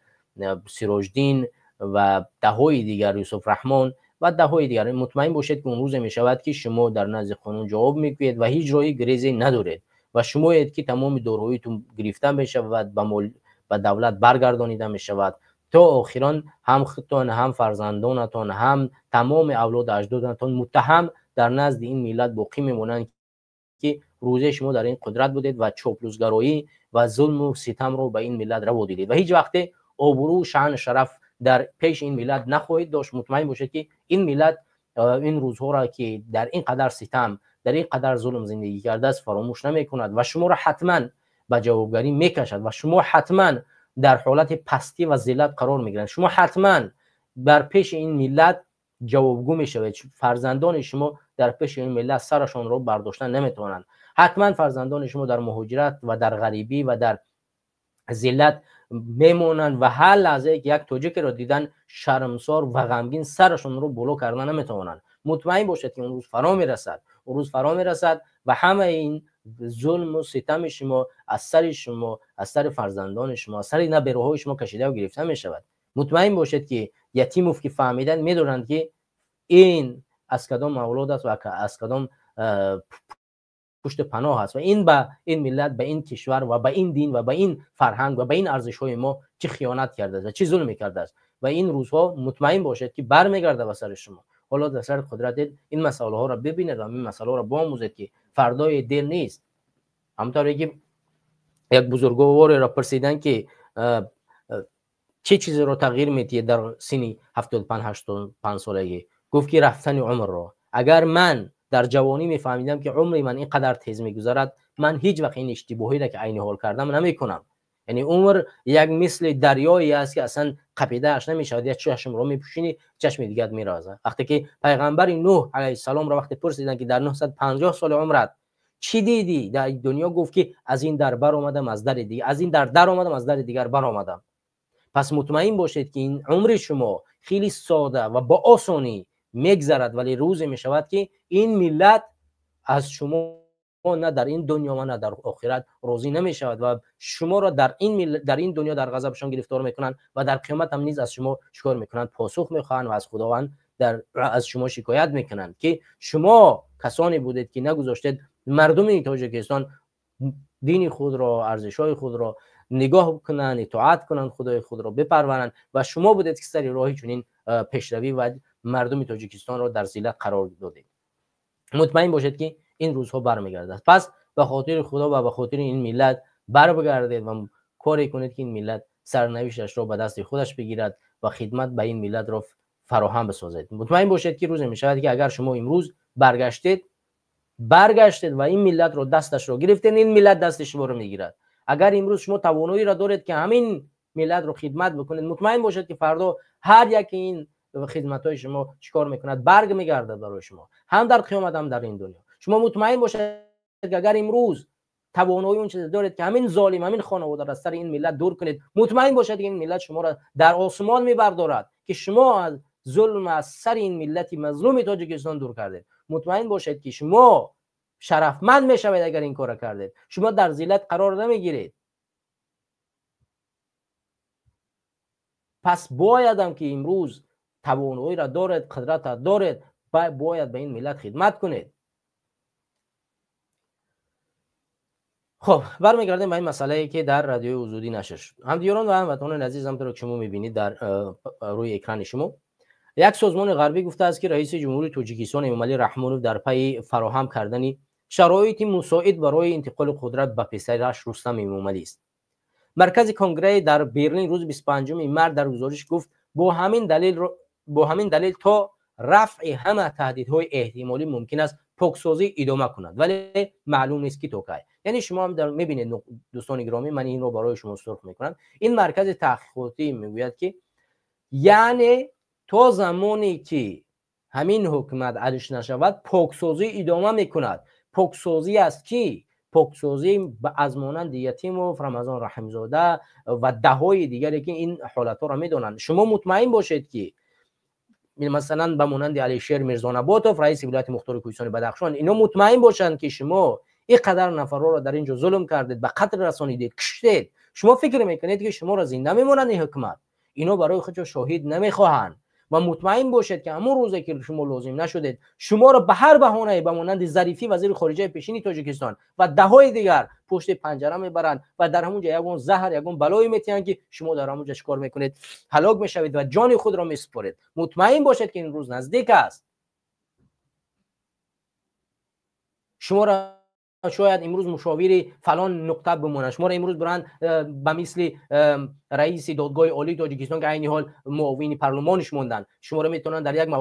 سراجدین و دههای دیگر، یوسف رحمان و دههای دیگر. مطمئن باشید که اون روز می شود که شما در نزد قانون جواب میگویید و هیچ راه گریزی ندارید و شما اید که تمام داراییتون گرفته می شود به دولت برگردانیده می شود تا آخران هم خودتان، هم فرزندانتان، هم تمام اولاد اجدادتان متهم در نزد این ملت باقی میمونند که روزه شما در این قدرت بودید و چاپلوسگرایی و ظلم و ستم رو به این ملت روا دیدید و هیچ وقت آبرو، شأن، شرف در پیش این ملت نخواهید داشت. مطمئن باشید که این ملت این روزها را که در این قدر ستم، در این قدر ظلم زندگی کرده است فراموش نمیکند و شما را حتما به جوابگری میکشد و شما حتما در حالت پستی و ذلت قرار میگیرند. شما حتما در پیش این ملت جوابگو میشوید. فرزندان شما در پیش این ملت سرشان را برداشتن نمیتوانند. حتما فرزندان شما در مهاجرت و در غریبی و در ذلت میمونند و هر لحظه که یک تاجیک را دیدن شرمسار و غمگین سرشان رو بالا کردن نمیتوانند. مطمئن باشید که اون روز فرا میرسد، اون روز فرا میرسد و همه این ظلم و ستم شما از سر شما، از سر فرزندان شما، از سر نبره‌های شما کشیده و گرفته می شود. مطمئن باشید که یتیموف که فهمیدن میدونند که این از کدام اولاد است و از کدام پشت پناه است و این به این ملت، به این کشور و به این دین و به این فرهنگ و به این ارزش‌های ما چه خیانت کرده است و چه ظلمی کرده است و این روزها مطمئن باشید که برمیگرده به سر شما. حالا در سر قدرت این مسائل ها را ببینید و این مسائل را بیاموزید که فردای دل نیست. همونطوری که یک بزرگوار را پرسیدن که چه چیزی را تغییر میدید در سن 75-85 سالگی، گفت که رفتن عمر را. اگر من در جوانی میفهمیدم که عمر من اینقدر تیز میگذرد، من هیچ وقت این اشتباهی را که عین حال کردم نمیکنم. یعنی عمر یک مثل دریایی است که اصلا قپیده اش نمیشود، یا چشم رو میپوشینی چشم دیگه میرازه. وقتی که پیغمبر نوح علیه السلام را وقتی پرسیدن که در 950 سال عمرت چی دیدی در دنیا، گفت که از این در بر آمدم، از در دیگه، از این در آمدم، از در دیگر بر آمدم. پس مطمئن باشید که این عمر شما خیلی ساده و با آسانی میگذرد، ولی روزی میشود که این ملت از شما نه در این دنیا و نه در آخرت راضی نمیشود و شما را در این دنیا در غضبشان گرفتار میکنند و در قیامت هم نیز از شما چیکار میکنند؟ پاسخ میخواهند و از خداوند از شما شکایت میکنند که شما کسانی بودید که نگذاشتید مردم تاجیکستان دین خود را، ارزش‌های خود را نگاه کنند، اطاعت کنند، خدای خود را بپرورند و شما بودید که سر راهی چنین پیشروی و مردم تاجیکستان را در ذلت قرار دادید. مطمئن باشید که این روزها برمیگردد. پس به خاطر خدا و به خاطر این ملت برگردید و کاری کنید که این ملت سرنوشتش را به دست خودش بگیرد و خدمت به این ملت را فراهم بسازید. مطمئن باشید که روزی میشود که اگر شما امروز برگشتید و این ملت رو دستش رو گرفتین، این ملت دست شما رو میگیرد. اگر امروز شما توانایی را دارید که همین ملت رو خدمت بکنید، مطمئن باشید که فردا هر یک این خدمت‌های شما چیکار میکند؟ برگ میگردد برای شما، هم در قیامت هم در این دنیا. شما مطمئن باشید که اگر امروز توانایی اون چیز دارید که همین ظالم، همین خانواده را از سر این ملت دور کنید، مطمئن باشید که این ملت شما را در آسمان میبردارد که شما از ظلم از سر این ملت مظلوم تاجیکستان دور کردید. مطمئن باشید که شما شرفمند میشوید اگر این کار کردید. شما در ذلت قرار نمیگیرید. پس بایدم که امروز توانایی را دارید، قدرت را دارید، باید به این ملت خدمت کنید. خب برمیگردیم به این مسئله که در رادیو آزادی نشر شد. همدیگران و هموطنان عزیز، همونطور که شما میبینید در روی اکران شما، یک سازمان غربی گفته است که رئیس جمهوری تاجیکستان امامعلی رحمانوف در پی فراهم کردن شرایط مساعد برای انتقال قدرت به پسرش رستم امامعلی است. مرکز کنگره در برلین روز 25 مارس در گزارش گفت با همین دلیل تا رفع همه تهدیدهای احتمالی ممکن است پاکسازی ادامه کند، ولی معلوم نیست که تا کی. یعنی شما هم در میبینید دوستان گرامی، من این رو برای شما سرخ میکنم. این مرکز تحقیقاتی میگوید که یعنی تا زمانی که همین حکومت علیش نشود پاکسازی ادامه میکند. پاکسازی است که پاکسازی از مانند یتیموف، رمضان رحمزاده و دههای دیگری که این حالت ها را میدونند. شما مطمئن باشید که مثلا به مانند علیشیر میرزانباتوف رئیس ولایت مختار کوهستان بدخشان، اینا مطمئن باشند که شما اینقدر نفرها را در اینجا ظلم کردید، به قتل رسانیدید، کشتید. شما فکر میکنید که شما را زنده میمونند این حکومت؟ اینا برای خودشون شاهد نمیخواهند. و مطمئن باشید که همون روزی که شما لازم نشدید، شما را به هر بهانه‌ای به مانند ظریفی وزیر خارجه پیشین تاجیکستان و دههای دیگر پشت پنجره میبرند و در همونجا یگون زهر، یگون بلایی میتیان که شما در همونجا چیکار میکنید؟ هلاک میشوید و جان خود را میسپارید. مطمئن باشید که این روز نزدیک است. شما را شاید امروز مشاوری فلان نقطه بمونه، شما را امروز برند به مثل رئیس دادگاه عالی تاجیکستان که عین حال معاون پارلمانش موندن، شما را میتونن در یک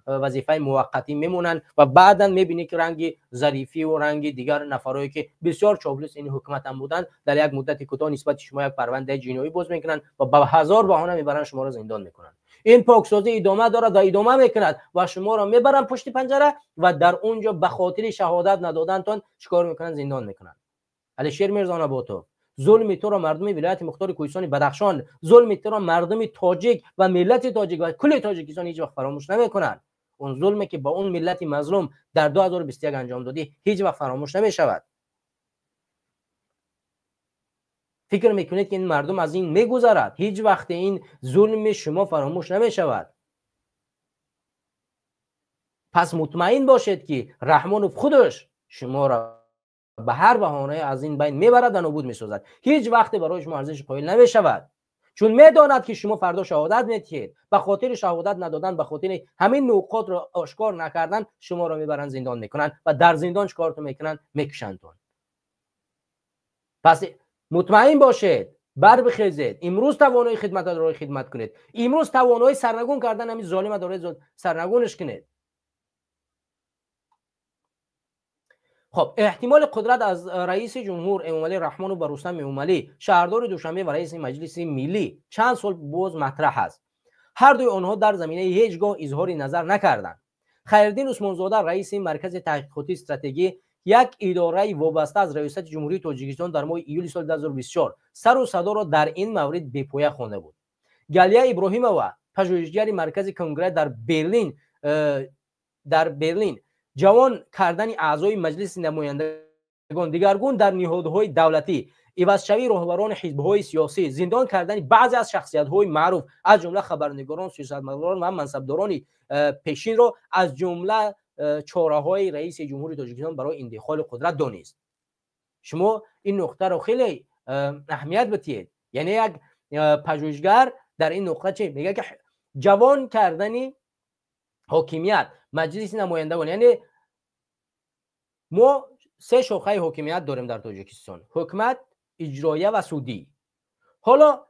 وظیفه موقتی میمونن و بعدا میبینی که رنگ ظریفی و رنگ دیگر نفرایی که بسیار چاپلوس این حکومت هم بودن در یک مدت کوتاه نسبت شما یک پرونده جنایی باز میکنن و با هزار بهانه میبرن شما را زندان میکنن. این پاکسازی ادامه دارد و ادامه میکند و شما را میبرن پشت پنجره و در اونجا به خاطر شهادت ندادنتان چیکار میکنن؟ زندان میکنن. علیشیر میرزانباتوف، ظلم تو را مردم ولایت مختار کوهستان بدخشان، ظلم تو را مردم تاجیک و ملت تاجیک و کل تاجیکستان هیچ وقت فراموش نمیکنن. اون ظلمی که با اون ملت مظلوم در 2021 انجام دادی هیچ وقت فراموش نمیشود. فکر میکنید که این مردم از این میگذرد؟ هیچ وقت این ظلم شما فراموش نمیشود. پس مطمئن باشید که رحمانوف خودش شما را به هر بهانه از این بین میبرد و نابود میسازد. هیچ وقت برای شما ارزش قائل نمیشود، چون میداند که شما فردا شهادت میدهید. به خاطر شهادت ندادن، به خاطر همین نقاط را آشکار نکردن، شما را میبرن زندان میکنن و در زندان چیکارتون میکنن؟ میکشنتون. پس مطمئن باشید، بر بخیزید، امروز توانایی خدمت را خدمت کنید، امروز توانایی سرنگون کردن همین ظالم داره سرنگونش کنید. خب احتمال قدرت از رئیس جمهور امامعلی رحمانوف و رستم امامعلی شهردار دوشنبه و رئیس مجلس ملی چند سال باز مطرح است. هر دوی آنها در زمینه هیچگاه اظهار نظر نکردند. خیرالدین عثمانزاده رئیس مرکز تحقیقاتی استراتژی، یک اداره وابسته از ریاست جمهوری تاجیکستان، در ماه ایول سال 2024 سر و صدا را در این مورد بپایه خوانده بود. گالیا ابراهیمووا، پژوهشگر مرکز کنگره در برلین جوان کردن اعضای مجلس نمایندگان دیگرگون در نهادهای دولتی، عوضشوی راهبران حزب‌های سیاسی، زندان کردن بعضی از شخصیت‌های معروف از جمله خبرنگاران، سیاستمداران و منصبداران پیشین را از جمله چاره‌های رئیس جمهوری تاجیکستان برای انتقال قدرت دانست. شما این نقطه رو خیلی اهمیت بدید. یعنی یک پژوهشگر در این نقطه چه میگه که جوان کردن حاکمیت مجلس نمایندگان، یعنی ما سه شاخه حاکمیت داریم در تاجیکستان: حکومت، اجرایه و سودی. حالا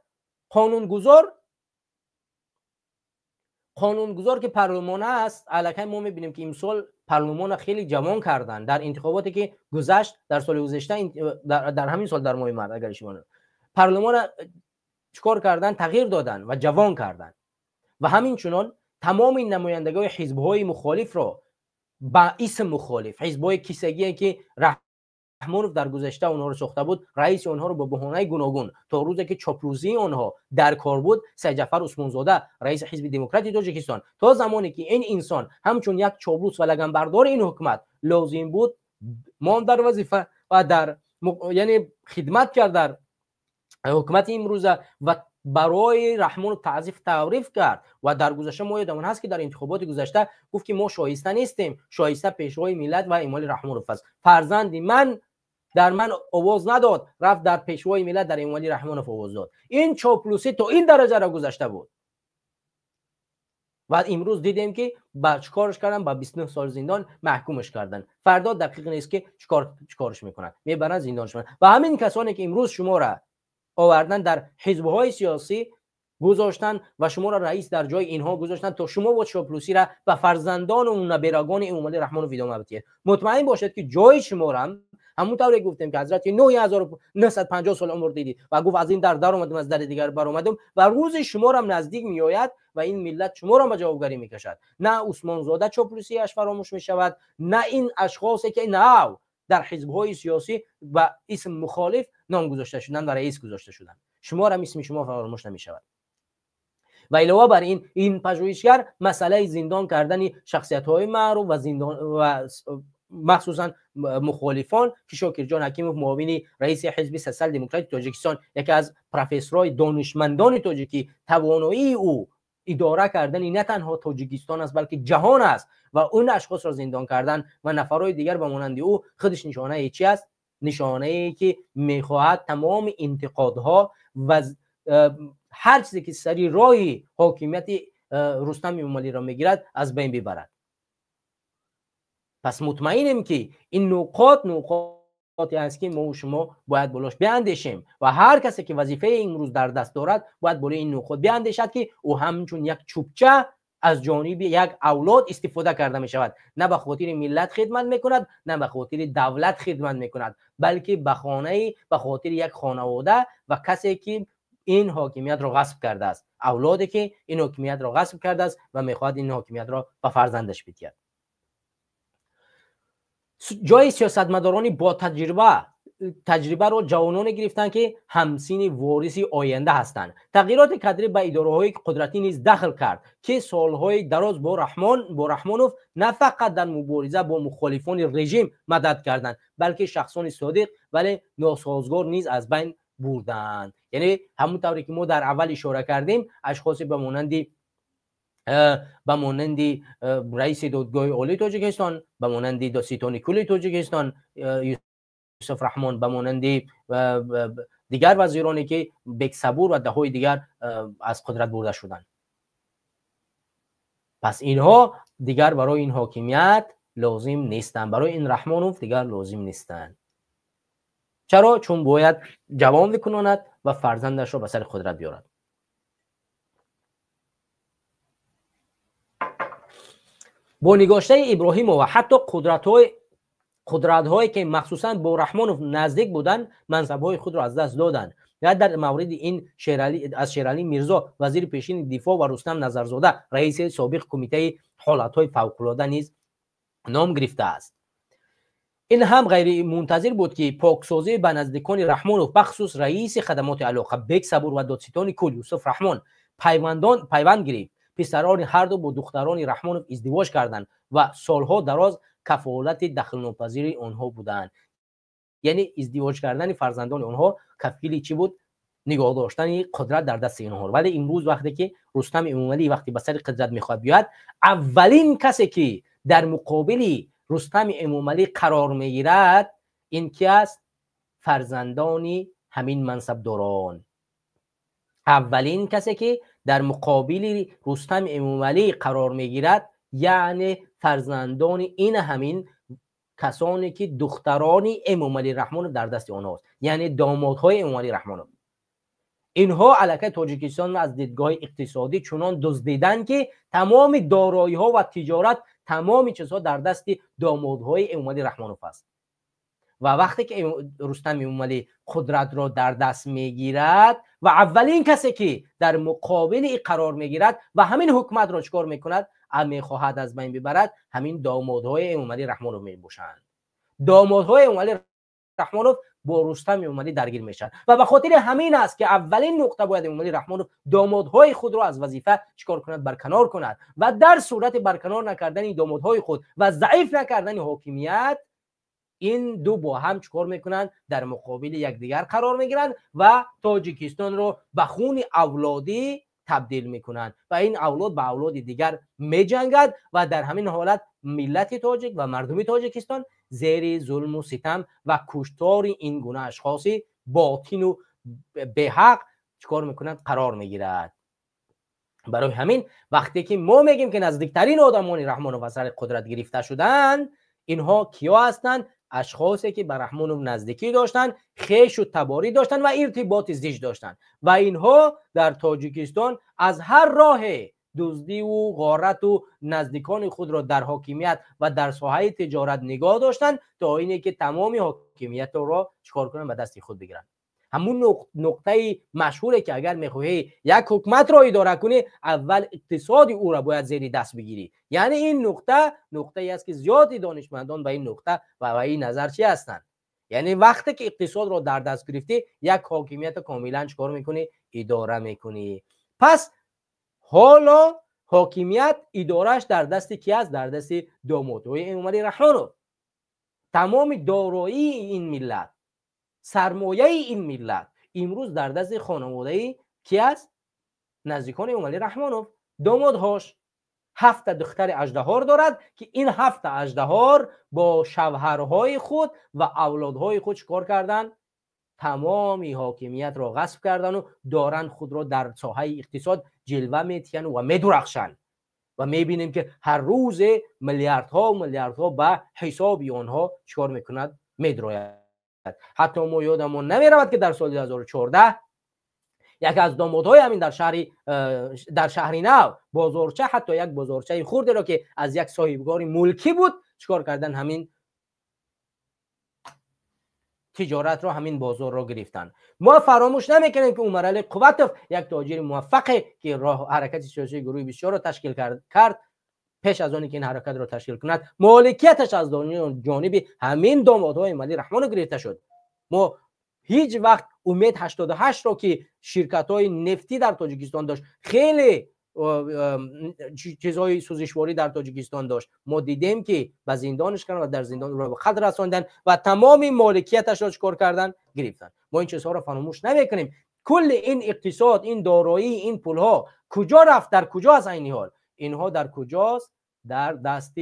قانونگذار که پارلمان است، الکی ما میبینیم که امسال پارلمان خیلی جوان کردن در انتخاباتی که گذشت، در سال گذشته در همین سال در ماه مارس اگر شما پارلمان چیکار کردن؟ تغییر دادن و جوان کردن. و همین چنان تمام این نمایندگان حزب‌های مخالف را با اسم مخالف، حزب‌های کیسگی که رحمانوف در گذشته اونها رو ساخته بود، رئیس اونها رو با بهانه گوناگون تا روزی که چاپلوسی اونها در کار بود، سید جعفر عثمانزاده رئیس حزب دموکراتی تاجیکستان، تا زمانی که این انسان همچون یک چابلوس و لگنبردار این حکومت لازم بود، ماند در وظیفه و در یعنی خدمت کرد در حکومت امروزه و برای رحمان تعریف کرد. و در گذشته ما یادمون هست که در انتخابات گذشته گفت که ما شایسته نیستیم، شایسته پیشروی ملت و امال رحمانوف است. فرزند من آواز نداد، رفت در پیشروی ملت در امال رحمانوف آواز داد. این چاپلوسی تا این درجه را گذشته بود و امروز دیدیم که با چیکارش کردن، با 29 سال زندان محکومش کردن. فردا دقیق نیست که چیکارش میکنن، میبرن زندانش میکنن. و همین کسانی که امروز شما را آوردن در حزب‌های سیاسی گذاشتن و شما را رئیس در جای اینها گذاشتن تا شما با چاپلوسی را و فرزندان و نابیراگان امام رحمانوف ادامه بدید. مطمئن باشید که جای شما را همونطوری گفتیم که حضرت 9950 سال عمر دیدید و گفت از این در اومدم از در دیگر بر اومدم، و روز شما را نزدیک میآید و این ملت شما را به جوابگری میکشد. نه عثمان زاده چاپلوسی اش فراموش میشود، نه این اشخاصی که نه در حزب‌های سیاسی و اسم مخالف نام گذاشته شدن و رئیس گذاشته شدن، شما را اسم شما فراموش نمیشود. و علاوه بر این پژوهشگر مسئله زندان کردن شخصیت‌های معروف و زندان و مخصوصا مخالفان که شاکرجان حکیموف معاون رئیس حزب سوسیال دموکراتی تاجیکستان، یکی از پروفسورهای دانشمندان تاجیکی، توانایی او اداره کردن نه تنها تاجیکستان است بلکه جهان است و اون اشخاص را زندان کردن و نفرهای دیگر به مانند او خودش نشانه چی است؟ نشانه ای که میخواهد تمام انتقادها و هر چیزی که سری راهی حاکمیت رستم امالی را میگیرد از بین ببرد. پس مطمئنیم که این نقاطی است که ما و شما باید بلاش بیاندیشیم و هر کسی که وظیفه امروز در دست دارد باید بالای این نقاط بیاندیشد که او همچون یک چوبچه از جانب یک اولاد استفاده کرده می شود. نه به خاطر ملت خدمت میکند، نه به خاطر دولت خدمت میکند، بلکه به خاطر یک خانواده و کسی که این حاکمیت را غصب کرده است، اولادی که این حاکمیت را غصب کرده است و میخواد این حاکمیت را به فرزندش بدهد. جای سیاستمدارانی با تجربه را جوانان گرفتن که همسین وارثی آینده هستند. تغییرات کادری به اداره‌های قدرتی نیز دخل کرد که سالهای دراز با رحمانوف نه فقط در مبارزه با مخالفان رژیم مدد کردند بلکه شخصان صادق ولی ناسازگار نیز از بین بردند. یعنی همونطوری که ما در اول اشاره کردیم، اشخاصی به مانند رئیس دادگاه عالی تاجیکستان، به مانند داستان کل تاجیکستان یوسف رحمان، به مانند دیگر وزیرانی که بک صبور و دههای دیگر از قدرت برده شدند. پس اینها دیگر برای این حاکمیت لازم نیستند، برای این رحمانوف دیگر لازم نیستند. چرا؟ چون باید جوان بکناند و فرزندش را به سر قدرت بیارد. با نگاشته ابراهیم و حتی قدرت‌هایی که مخصوصا با رحمانوف نزدیک بودند، منصب‌های خود را از دست دادند. یا در مورد این شیرعلی میرزا وزیر پیشین دفاع و رستم نظرزاده رئیس سابق کمیته حالت‌های فوق‌العاده نیز نام گرفته است. این هم غیر منتظر بود که پاکسازی به نزدیکان رحمانوف بخصوص رئیس خدمات علاقه بک صبور و دادستان کل یوسف رحمان پیوند گرفت. پسران هر دو با دختران رحمانوف ازدواج کردند و سالها دراز کفالت دخل ناپذیر آنها بودند. یعنی ازدواج کردن فرزندان اونها کفیل چی بود؟ نگاه داشتن قدرت در دست اینها. ولی امروز وقتی که رستم اموملی وقتی به سر قدرت میخواد بیاد، اولین کسی که در مقابل رستم اموملی قرار میگیرد این کی است؟ فرزندان همین منصبداران. اولین کسی که در مقابل رستم اموملی قرار میگیرد یعنی فرزندان این همین کسانی که دختران اموملی رحمان در دست آنهاست، یعنی دامادهای اموملی رحمان. اینها علاقه تاجیکستان از دیدگاه اقتصادی چنان دزدیدن که تمام دارایی ها و تجارت تمام چیزها در دست دامادهای اموملی رحمانوف است. و وقتی که رستم اموملی قدرت را در دست میگیرد و اولین کسی که در مقابل این قرار میگیرد و همین حکومت را چکار میکند؟ میخواهد از بین ببرد، همین دامادهای اموملی رحمانوف میباشند. دامادهای اموملی رحمانوف با رستم اموملی درگیر میشن و به خاطر همین است که اولین نقطه باید اموملی رحمانوف دامادهای خود را از وظیفه چیکار کند؟ برکنار کند. و در صورت برکنار نکردن دامادهای خود و ضعیف نکردن حاکمیت، این دو با هم چیکار میکنن؟ در مقابل یکدیگر قرار میگیرن و تاجیکستان رو به خون اولادی تبدیل میکنن و این اولاد به اولاد دیگر میجنگد و در همین حالت ملت تاجیک و مردم تاجیکستان زیر ظلم و ستم و کشتار این گونه اشخاصی باطن و به حق چیکار میکنند؟ قرار میگیرد. برای همین وقتی که ما میگیم که نزدیکترین آدمان رحمانوف از سر قدرت گرفته شدن، اینها کیا هستند؟ اشخاصی که به رحمانوف نزدیکی داشتن، خویش و تباری داشتن و ارتباط زیج داشتن و اینها در تاجیکستان از هر راه دزدی و غارت و نزدیکان خود را در حاکمیت و در ساحه تجارت نگاه داشتن تا اینه که تمامی حاکمیت را چکار کنن؟ به دست خود بگیرن. همون نقطه مشهوره که اگر میخواهی یک حکومت را اداره کنی، اول اقتصادی او را باید زیر دست بگیری. یعنی این نقطه ای است که زیادی دانشمندان به این نقطه و به این نظر چی هستند. یعنی وقتی که اقتصاد را در دست گرفتی، یک حاکمیت کاملا چکار میکنی؟ اداره میکنی. پس حالا حاکمیت ادارهش در دست کی است؟ در دست دامادهای اموملی رحمانوف. تمام دارایی این ملت، سرمایه این ملت امروز در دست خانواده کی است؟ نزدیکان اموملی رحمانوف، دامادهاش. 7 دختر اژدهار دارد که این 7 اژدهار با شوهرهای خود و اولادهای خود چکار کردن؟ تمامی حاکمیت را غصب کردن و دارن خود را در ساحه اقتصاد جلوه میتین و میدرخشن و میبینیم که هر روز میلیاردها و میلیاردها به حساب آنها چکار میکند؟ میدراید. حتی ما یادمون نمیرود که در سال 2014 یک از دامادهای همین در شهری نو بازارچه، حتی یک بازارچه خورده را که از یک صاحبگار ملکی بود چکار کردن؟ همین تجارت را، همین بازار را گرفتن. ما فراموش نمیکنیم که عمر علی قوتوف یک تاجر موفقه که راه حرکت سیاسی گروه 24 را تشکیل کرد. پیش از آنی که این حرکت را تشکیل کند مالکیتش از جانب همین دامادهای اموملی رحمانوف گرفته شد. ما هیچ وقت امید 88 را که شرکت‌های نفتی در تاجیکستان داشت، خیلی چیزهای سوزشواری در تاجیکستان داشت، ما دیدیم که به زندانش کردن و در زندان را به قتل رساندن و تمام مالکیتش را چکار کردن؟ گرفتن. ما این چیزها را فراموش نمیکنیم. کل این اقتصاد، این دارایی، این پولها کجا رفت؟ در کجا است عین حال؟ اینها در کجاست؟ در دست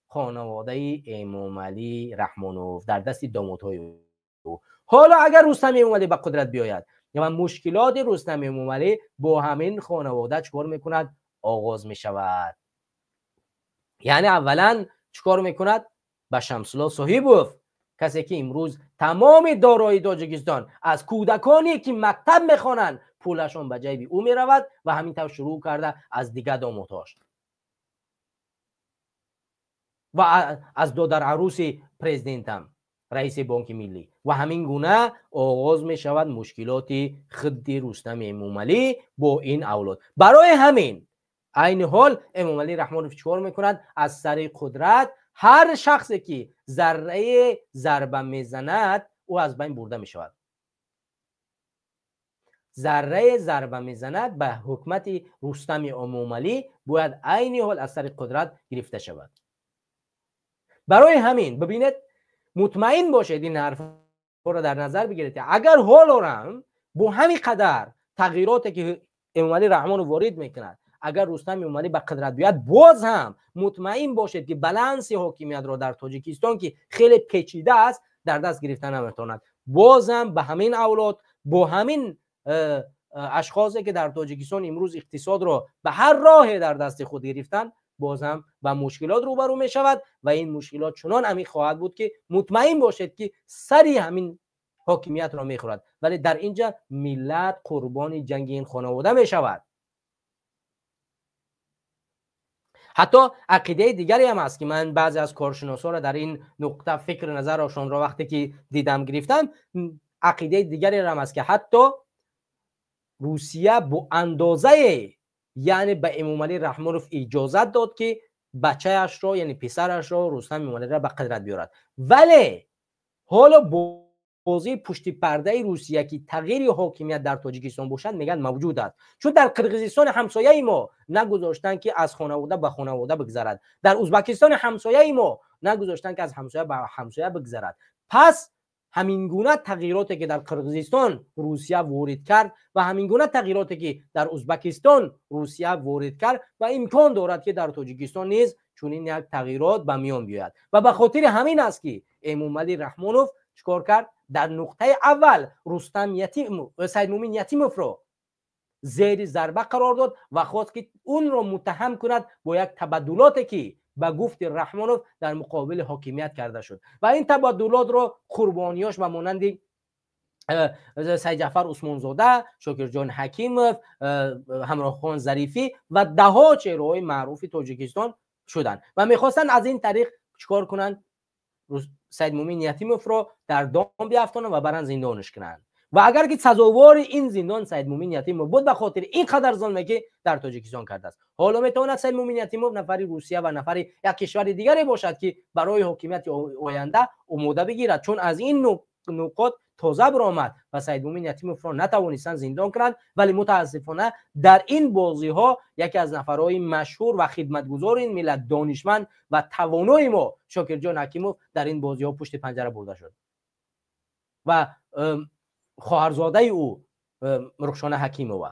خانواده اموملی رحمانوف، در دست دامادهای او. حالا اگر رستم اموملی به قدرت بیاید و مشکلات رستم اموملی با همین خانواده چکار میکند؟ آغاز میشود. یعنی اولا چکار میکند؟ به شمسالله صاحبوف، کسی که امروز تمام دارایی تاجیکستان از کودکانی که مکتب میخوانند پولشان به جیب او میرود و همینطور شروع کرده از دیگه دامادهاش و از دادر عروس پرزیدنت هم رئیس بانک ملی و همین گونه آغاز می شود مشکلات خود رستم اموملی با این اولاد. برای همین عین حال اموملی رحمانوف چیکار میکند؟ از سر قدرت هر شخصی که ذره ضربه میزند او از بین برده می شود. ذره ضربه میزند به حکومت رستم اموملی باید عین حال از سر قدرت گرفته شود. برای همین ببینید، مطمئن باشید این حرف را در نظر بگیرید اگر حال هم با همین قدر تغییراتی که امامعلی رحمان وارد میکند اگر رستم امامعلی به قدرت بیاد باز هم مطمئن باشید که بالانس حاکمیت را در تاجیکستان که خیلی پیچیده است در دست گرفتن نمیتواند. باز هم به همین اولاد با همین اشخاصی که در تاجیکستان امروز اقتصاد را به هر راه در دست خود گرفتن باز هم با مشکلات روبرو می شود و این مشکلات چنان عمیق خواهد بود که مطمئن باشید که سری همین حاکمیت را میخورد. ولی در اینجا ملت قربان جنگ این خانواده می شود. حتی عقیده دیگری هم است که من بعضی از کارشناسا را در این نقطه فکر نظرشان را وقتی که دیدم گرفتم، عقیده دیگری هم است که حتی روسیه با اندازه یعنی به امامعلی رحمانوف اجازت داد که بچه‌اش را یعنی پسرش را رستم امامعلی را به قدرت بیارد. ولی حالا بازی پشت پرده روسیه که تغییر حاکمیت در تاجیکستان باشد میگن موجود است. چون در قرقیزستان همسایه ما نگذاشتن که از خانواده به خانواده بگذرد، در ازبکستان همسایه ما نگذاشتن که از همسایه به همسایه بگذرد. پس همین گونه تغییراتی که در قرقیزستان روسیه وارد کرد و همین گونه تغییراتی که در ازبکستان روسیه وارد کرد و امکان دارد که در تاجیکستان نیز چنین یک تغییرات به میان بیاید. و به خاطر همین است که امامعلی رحمانوف چیکار کرد؟ در نقطه اول رستم سید مومن یتیموف را زیر ضربه قرار داد و خواست که اون را متهم کند با یک تبدلاتی که به گفت رحمانوف در مقابل حاکمیت کرده شد و این تبدلات را قربانیاش و مانند سید جعفر عثمانزاده، شاکرجان حکیموف، همراه خان ظریفی و دهها چهره‌های معروف تاجیکستان شدند و میخواستن از این طریق چیکار کنند؟ سید مومن یتیموف را در دام بیافتانند و برن زندانش کنند. و اگر که سزاوار این زندان سید مومن یتیموف بود به خاطر این قدر ظلمی که در تاجیکستان کرده است، حالا میتواند سید مومن یتیموف نفری روسیه و نفری یک کشور دیگری باشد که برای حاکمیت آینده آماده بگیرد، چون از این نقاط تازه برآمد و سید مومن یتیموف را نتوانستند زندان کنند. ولی متاسفانه در این بازی ها یکی از نفرهای مشهور و خدمتگزار این ملت، دانشمند و توانای ما، شاکرجان حکیموف، در این بازی ها پشت پنجره برده شد و خواهرزاده او رخشانه حکیموف.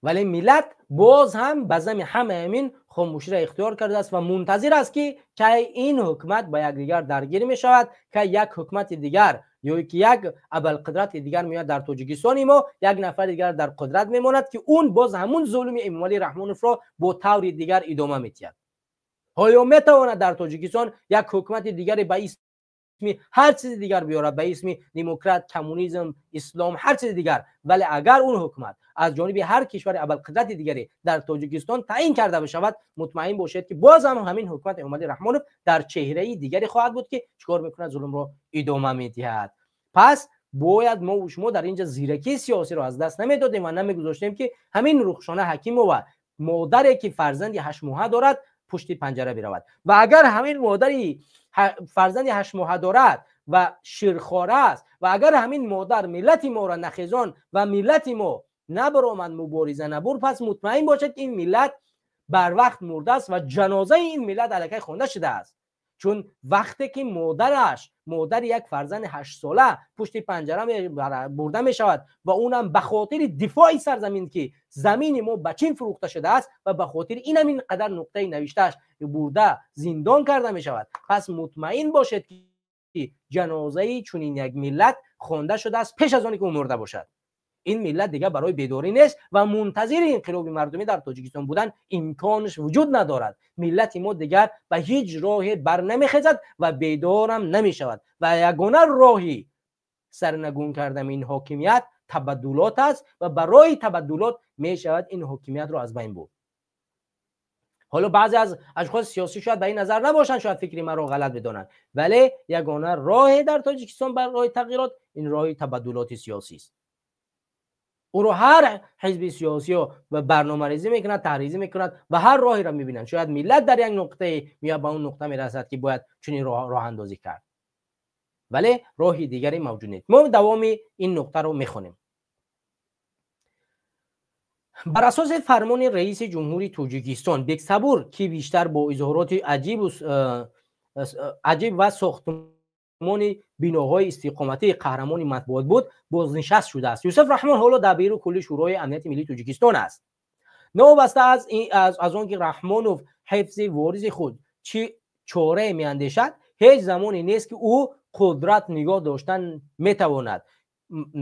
ولی ملت باز هم به ضمن همه همین خاموشی را اختیار کرده است و منتظر است که این حکومت با یکدیگر درگیر می شود، که یک حکومت دیگر یا که یک ابوالقدرت دیگر میاد در تاجیکستان ما، یک نفر دیگر در قدرت میماند که اون باز همون ظلم امامعلی رحمانوف را با طور دیگر ادامه میدهد. آیا میتواند در تاجیکستان یک حکومت دیگری به اسم هر چیز دیگر بیارد، به اسم دموکرات، کمونیسم، اسلام، هر چیز دیگر، ولی اگر اون حکومت از جانب هر کشور ابوالقدرت دیگری در تاجیکستان تعیین کرده بشود، مطمئن باشید که باز هم همین حکومت امامعلی رحمانوف در چهره دیگری خواهد بود که چیکار میکنه؟ ظلم را ادامه میدهد. پس باید ما و شما در اینجا زیرکی سیاسی را از دست نمیدادیم و نمیگذاشتیم که همین رخشانه حکیموف مادری که فرزندی 8 ماهه دارد پشت پنجره برود. و اگر همین مادری فرزندی 8 ماهه دارد و شیرخواره است و اگر همین مادر ملت ما را نخیزان و ملت ما نبرآمد مبارزه نبرد، پس مطمئن باشد که این ملت بر وقت مرده است و جنازه این ملت الکی خوانده شده است. چون وقتی که مادر یک فرزند 8 ساله پشت پنجره برده می شود و اونم به خاطر دفاع سرزمین که زمین ما به چین فروخته شده است و به خاطر اینم اینقدر نقطه نوشتهش برده زندان کرده می شود، پس مطمئن باشید که جنازه چنین یک ملت خوانده شده است پیش از آنی که مرده باشد. این ملت دیگه برای بیداری نیست و منتظر انقلاب مردمی در تاجیکستان بودن امکانش وجود ندارد. ملت ما دیگر به هیچ راهی بر نمیخیزد و بیدارم نمیشود و یگانه راهی سرنگون کردن این حاکمیت تبدلات است و برای تبدلات میشود این حاکمیت رو از بین برد. حالا بعضی از اشخاص سیاسی شاید به این نظر نباشند، شاید فکری من رو غلط بدانند، ولی یگانه راه در تاجیکستان برای تغییرات این راه تبدلات سیاسی است. او رو هر حزب سیاسی و برنامه‌ریزی میکند، تحریزی میکند و هر راهی را میبینند. شاید ملت در یک نقطه میاد به اون نقطه میرسد که باید چنین راه اندازی کرد، ولی راهی دیگری موجود نیست. ما دوام این نقطه رو میخونیم. بر اساس فرمان رئیس جمهوری تاجیکستان بکسابور که بیشتر با اظهارات عجیب و ساختمان سازمان بناهای استقامتی قهرمان مطبوعات بود بازنشست شده است. یوسف رحمان حالا دبیر کل شورای امنیت ملی تاجیکستان است. نوبسته از آن که رحمانوف حفظ واریز خود چی چاره میاندیشد، هیچ زمانی نیست که او قدرت نگاه داشتن میتواند.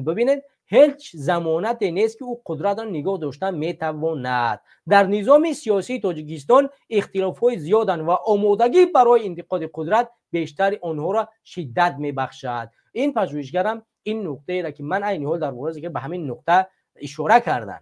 ببینید هیچ زمانتی نیست که او قدرت را نگاه داشتن میتواند. در نظام سیاسی تاجیکستان اختلاف‌های زیادن و آمادگی برای انتقاد قدرت بیشتر آنها را شدت میبخشد. این پژوهشگرم این نکته را که من عین حال در مورد که به همین نکته اشاره کردن.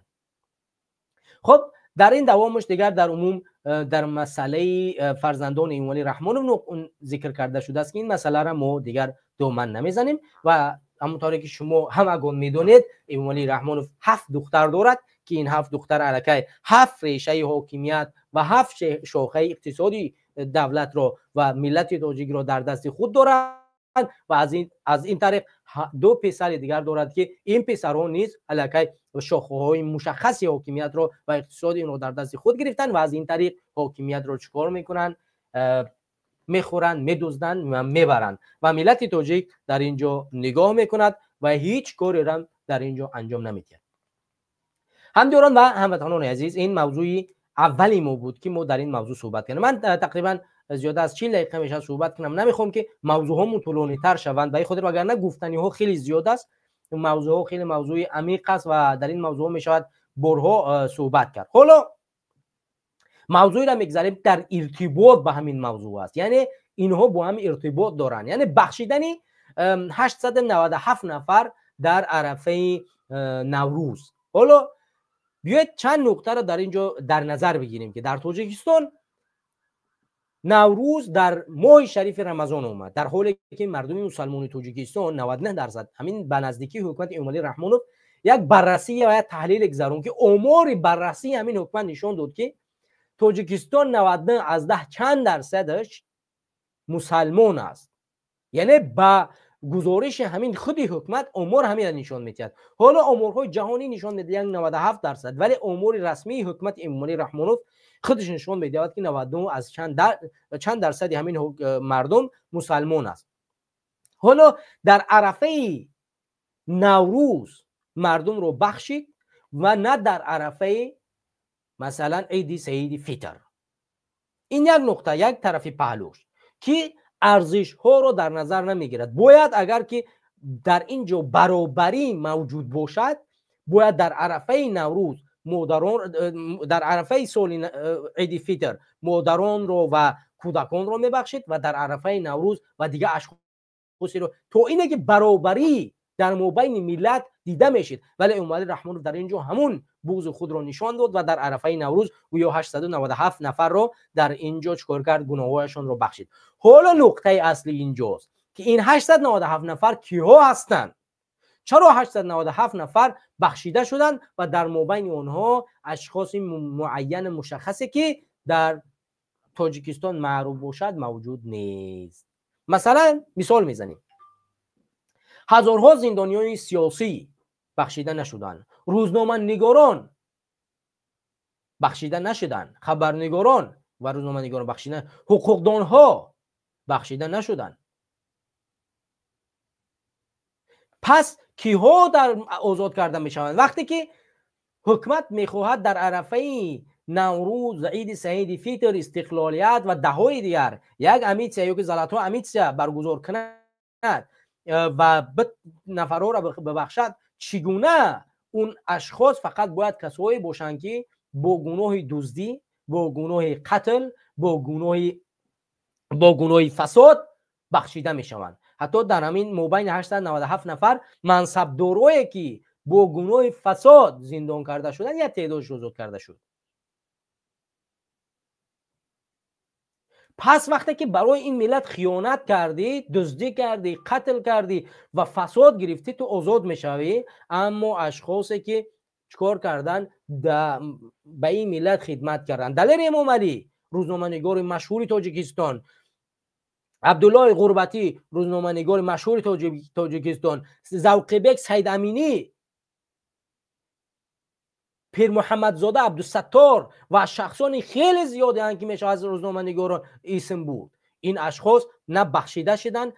خب در این دوامش دیگر در عموم در مسئله فرزندان امامعلی رحمانوف ذکر کرده شده است که این مسئله را ما دیگر دامن نمیزنیم و همونطوری که شما همگان میدونید امامعلی رحمانوف 7 دختر دارد که این 7 دختر الکی 7 ریشه حاکمیت و 7 شاخه اقتصادی دولت را و ملت تاجیک را در دست خود دارد و از این طریق 2 پسر دیگر دارد که این پسران نیز الکی شاخه‌های مشخصی حاکمیت را و اقتصادی را در دست خود گرفتن و از این طریق حاکمیت را چکار میکنن؟ میخورن، میدزدن و میبرن و ملت تاجیک در اینجا نگاه میکند و هیچ کاری را در اینجا انجام نمیده. همدیران و هموطنان عزیز، این موضوع اولی ما بود که ما در این موضوع صحبت کردیم. من تقریبا زیاده از 40 دقیقه میشه صحبت کنم، نمیخوام که موضوع ها طولانی تر شوند برای خاطر وگرنه گفتنی ها خیلی زیاد است. موضوع ها خیلی موضوع عمیق است و در این موضوع میشود برها صحبت کرد. حالا موضوعی را میگذاریم در ارتباط با همین موضوع است، یعنی اینها با هم ارتباط دارن، یعنی بخشیدنی 897 نفر در عرفه نوروز. حالا بیاید چند نکته را در اینجا در نظر بگیریم که در تاجیکستان نوروز در ماه شریف رمضان اومد، در حالی که مردم مسلمان تاجیکستان 99% همین به نزدیکی حکومت امامعلی رحمانوف یک بررسی و یک تحلیل گذرون که آمار بررسی همین حکومت نشان داد که تاجیکستان 99 از 10 چند درصدش مسلمان است. یعنی با گزارش همین خودی حکومت آمار همین نشان میدهد. حالا آمارهای جهانی نشان میدهد 97%، ولی آمار رسمی حکومت امامعلی رحمانوف خودش نشان میدهد که 99 از چند درصد همین مردم مسلمان است. حالا در عرفه نوروز مردم رو بخشید و نه در عرفه مثلا عید سعید فطر. این یک نقطه، یک طرفی پهلوش که ارزش ها رو در نظر نمیگیرد. باید اگر که در اینجا برابری موجود باشد، باید در عرفه نوروز مادران، در عرفه سال عید فطر مادران رو و کودکان رو میبخشید و در عرفه نوروز و دیگه اشخاصی رو، تو اینه که برابری در مابین ملت دیده میشید. ولی امامعلی رحمانوف در اینجا همون بغض خود رو نشان داد و در عرفه نوروز گویا 897 نفر رو در اینجا چکار کرد؟ گناهایشان رو بخشید. حالا نقطه اصلی اینجاست که این 897 نفر کیها هستند؟ چرا 897 نفر بخشیده شدند و در مابین آنها اشخاص معین مشخصی که در تاجیکستان معروف باشد موجود نیست؟ مثلا مثال میزنیم، هزارها زندانیان سیاسی بخشیده نشدند، روزنامه نگاران بخشیده نشدند، خبرنگاران و روزنامه نگاران بخشیده، حقوقدانها بخشیده نشدند. پس کیها در آزاد کرده میشوند؟ وقتی که حکومت میخواهد در عرفه نوروز، عید سعید فطر، استقلالیت و دههای دیگر یک امیتسیا یا که زلطها امیتسیا برگزار کند و نفرها را ببخشد، چگونه اون اشخاص فقط باید کسایی باشند که با گناه دزدی، با گناه قتل، با گناه فساد بخشیده میشوند؟ حتی در همین مابین 897 نفر منصبدارایی که با گناه فساد زندان کرده شدن یا تعدادش آزاد کرده شد. پس وقتی که برای این ملت خیانت کردی، دزدی کردی، قتل کردی و فساد گرفتی، تو آزاد میشوی. اما اشخاصی که چکار کردن؟ به این ملت خدمت کردن. دلیر امامعلی، روزنامه‌نگار مشهور تاجیکستان، عبدالله غربتی، روزنامه‌نگار مشهور تاجیکستان، ذوقبک سید امینی، پیر محمد زاده عبدالستار و شخصان خیلی زیادی هستند که میشه از روزنامه‌نگاران اسم بود. این اشخاص نه بخشیده شدن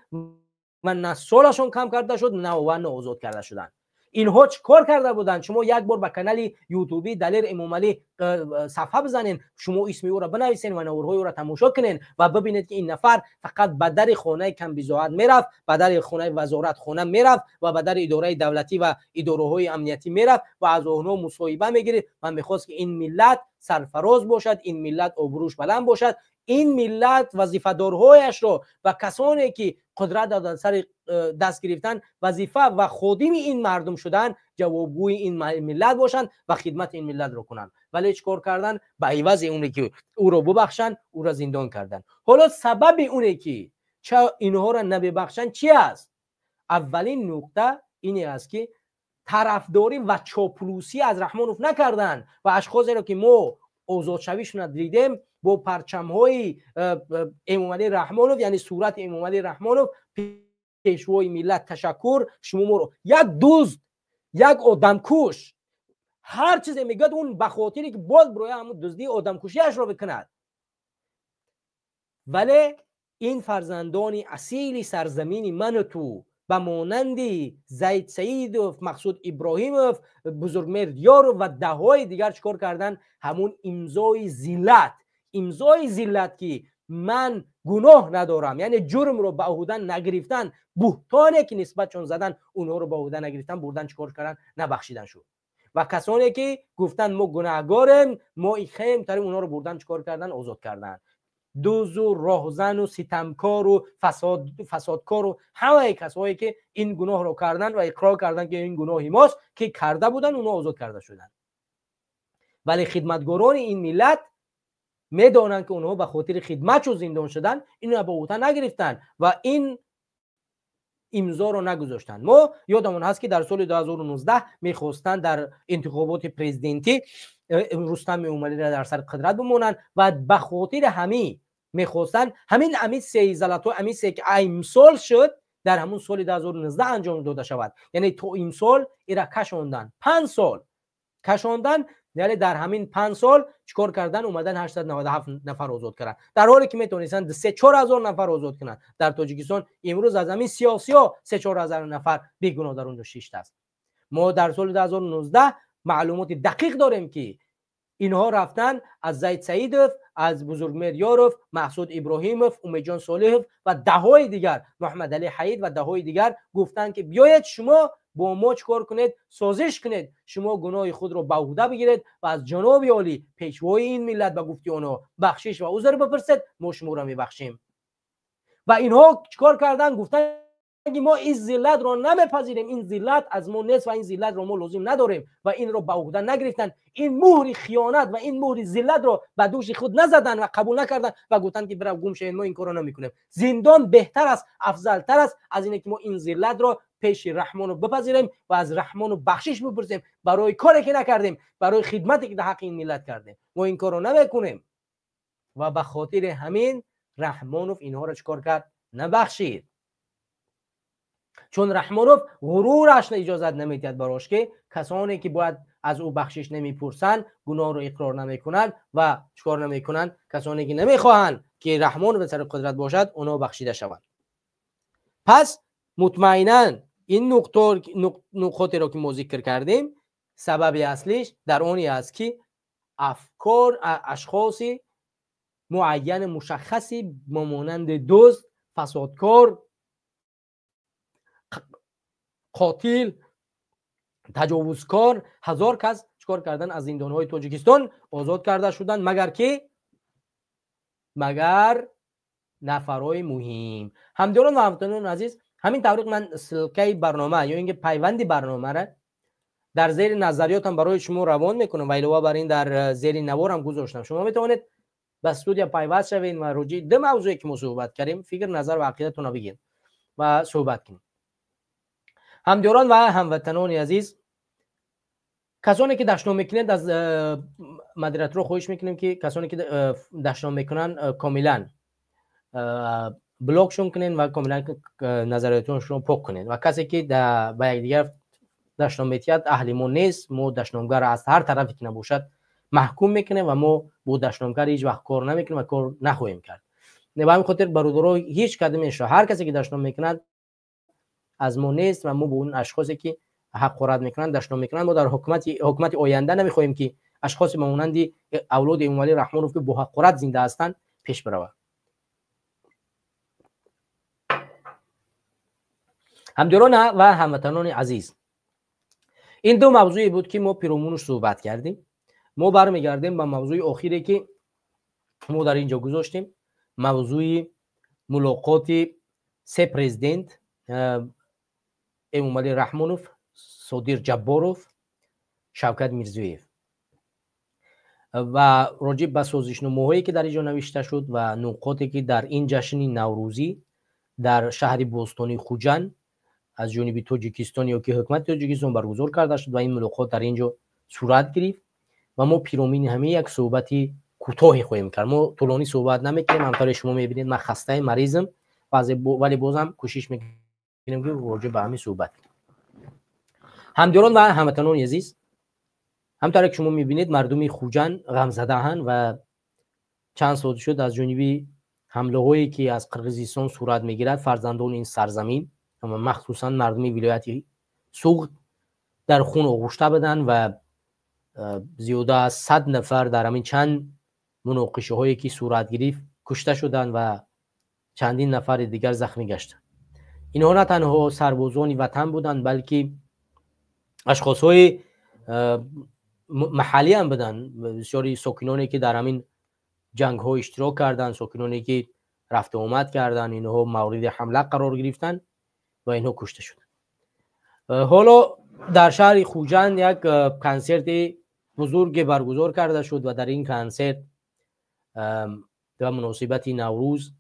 و نه سالشون کم کرده شد نه آزاد کرده شدن. اینها چه کار کرده بودند؟ شما یک بار به کانال یوتیوبی دلیر امام علی صفحه بزنین، شما اسم او را بنویسین و نورهای او را تماشا کنین و ببینید که این نفر فقط به در خانه کم بزاعت میرفت، به در خانه وزارت خانه میرفت و به در اداره دولتی و اداره های امنیتی میرفت و از اونها مصاحبه میگیرید و میخواست که این ملت سرفراز باشد، این ملت آبروش بلند باشد، این ملت وظیفه‌دارهایش رو و کسانی که قدرت دادن سر دست گرفتن وظیفه و خادم این مردم شدن جوابگوی این ملت باشند و خدمت این ملت رو کنند. ولی چیکار کردن؟ به عوض اونی که او رو ببخشن او را زندان کردن. حالا سبب اونی که چه اینها را نببخشن چی است؟ اولین نقطه اینی است که طرفداری و چاپلوسی از رحمانوف نکردن و اشخاصی را که ما آزاد شویشون دیدیم با پرچم های امام علی رحمانوف، یعنی صورت امام علی رحمانوف، پیشوای ملت تشکر، شما رو یک دزد، یک آدمکش، هر چیزی میگه اون به خاطری که باز برای همون دزدی آدمکشیش رو بکند. ولی این فرزندان اصیل سرزمین من و تو به مانند زید سیدوف، مقصود ابراهیموف، بزرگمیر دیارو و دههای دیگر چکار کردن؟ همون امضای ذلت که من گناه ندارم، یعنی جرم رو به عهده نگرفتن، بهتانی که نسبت چون زدن اونها رو به عهده نگرفتن، بردن چکار کردن؟ نبخشیدن شد. و کسانی که گفتن ما گناهگاریم، ما ایخیم تریم، اونها رو بردن چکار کردن؟ آزاد کردن. دوز و راهزن و ستمکار و فسادکار و همه کسایی که این گناه رو کردن و اقرار کردن که این گناهی ماست که کرده بودن، اونها آزاد کرده شدن. ولی خدمتگاران این ملت میدونن که اونها به خاطر خدمت و زندان شدن اینو به عهده نگرفتن و این امضا رو نگذاشتن. ما یادمون هست که در سال 2019 میخواستن در انتخابات پرزیدنتی رستم امالی را در سر قدرت بمونن و به خاطر همین میخواستن همین امید سیزلاتو امیسی که امسال شد در همون سال 2019 انجام داده شود. یعنی تو امسال ایرا کشوندن 5 سال کشوندن، یعنی در همین 5 سال چیکار کردن؟ اومدن 897 نفر آزاد کردن، در حالی که میتونستن 3-4 هزار نفر آزاد کنن. در تاجیکستان امروز از همین سیاسی‌ها 3-4 هزار نفر بیگناه در اونجا شیشته است. ما در سال 2019 معلومات دقیق داریم که اینها رفتن از زید سیدوف، از بزرگمیر یاروف، محسود ابراهیموف، امیدجان صالحوف و دههای دیگر، محمد علی حید و دههای دیگر گفتن که بیایید شما با ما چیکار کنید؟ سازش کنید، شما گناه خود رو به عهده بگیرید و از جناب عالی پیشوای این ملت به گفته اونها بخشش و عذر بپرسید، ما شما را میبخشیم. و اینها چیکار کردن؟ گفتن که ما این ذلت رو نمیپذیریم، این ذلت از ما نیست و این ذلت رو ما لازم نداریم و این رو به عهده نگرفتن. این مهر خیانت و این مهر ذلت رو به دوش خود نزدن و قبول نکردن و گفتن که برو گم شید، ما این کارو نمیکنیم. زندان بهتر است، افضلتر است از اینه که ما این ذلت رو پیش رحمان رو بپذیریم و از رحمان رو بخشش بپرسیم برای کاری که نکردیم، برای خدمتی که در حق این ملت کردیم. ما این کارو نمیکنیم و به خاطر همین رحمانوف اینها رو چیکار کرد؟ نبخشید. چون رحمانوف غرورش اجازه نمیداد براش که کسانی که باید از او بخشش نمیپرسن، گناه رو اقرار نمیکنن و چیکار نمیکنن؟ کسانی که نمیخواهند که رحمانوف به سر قدرت باشد اونا بخشیده شوند. پس مطمئنا این نقطه رو که ما ذکر کردیم سبب اصلیش در اونی است که افکار اشخاص معین مشخصی مانند دزد، فسادکار، قاتل، تجاوزکار، هزار کس چیکار کردن؟ از زندان‌های تاجیکستان آزاد کرده شدن، مگر نفرای مهم. همداران و هموطنان عزیز، همین طریق من سلکه برنامه یا اینکه پیوند برنامه را در زیر نظریاتم برای شما روان میکنم و علاوه بر این در زیر نوار هم گذاشتم. شما میتونید به استودیو پیوست شوید و راجع به موضوعی که ما صحبت کردیم فکر، نظر و عقیدتون رو بگید و صحبت کنید. همداران و هموطنان عزیز، کسانی که دشنام میکنند از مدیریت رو خواهش میکنیم که کسانی که دشنام میکنن کاملا بلاکشون کنین و کاملا نظریاتشون پاک کنین و کسی که به یکدیگر دشنام میتید اهل ما نیست. ما دشنامگر از هر طرفی که نباشد محکوم میکنیم و ما با دشنامگر هیچ وقت کار نمیکنیم و کار نخواهیم کرد. به همین خاطر برادرها هیچ قدم نشه، هر کسی که دشنام میکند از ما نیست و ما به اون اشخاصی که حق رد میکنن دشنام میکنن ما در حکومت آینده نمیخواهیم که اشخاص مانند اولاد امام علی رحمانوف که با حق رد زنده هستند پیش بروند. همدران و هموطنان عزیز، این دو موضوعی بود که ما پیرامونش صحبت کردیم. ما برمیگردیم به موضوع آخری که ما در اینجا گذاشتیم، موضوع ملاقات سه پرزیدنت امام علی رحمانوف، صادق جباروف، شوکت میرزویف و راجع به سازشنامه‌هایی که در اینجا نوشته شد و نقاطی که در این جشن نوروزی در شهر بوستانی خوجند از جانب تاجیکستان یا که حکومت تاجیکستان برگزار کرده شد و این ملاقات در اینجا صورت گرفت و ما پیرامون همه یک صحبتی کوتاهی خواهیم کرد. ما طولانی صحبت نمیکنیم. همونطور شما میبینید من خسته مریضم ولی بازم کوشش میکنیم که راجع به همین صحبت. همدران و هموطنان عزیز، همونطور که شما میبینید مردم خوجند غم زده اند و چند سال شد از جانب حمله هایی که از قرقیزستان صورت میگیرد فرزندان این سرزمین اما مخصوصا مردم ولایت سوغد در خون آغشته بدن و زیاده از 100 نفر در همین چند مناقشه هایی که صورت گرفت کشته شدند و چندین نفر دیگر زخمی گشتند. اینها نه تنها سربازان وطن بودند بلکه اشخاص های محلی هم بودند، بسیاری ساکنانی که در همین جنگ ها اشتراک کردند، ساکنانی که رفت و آمد کردند، اینها مورد حمله قرار گرفتند و اینها کشته شدند. حالا در شهر خوجند یک کنسرت بزرگ برگزار کرده شد و در این کنسرت در مناسبت نوروز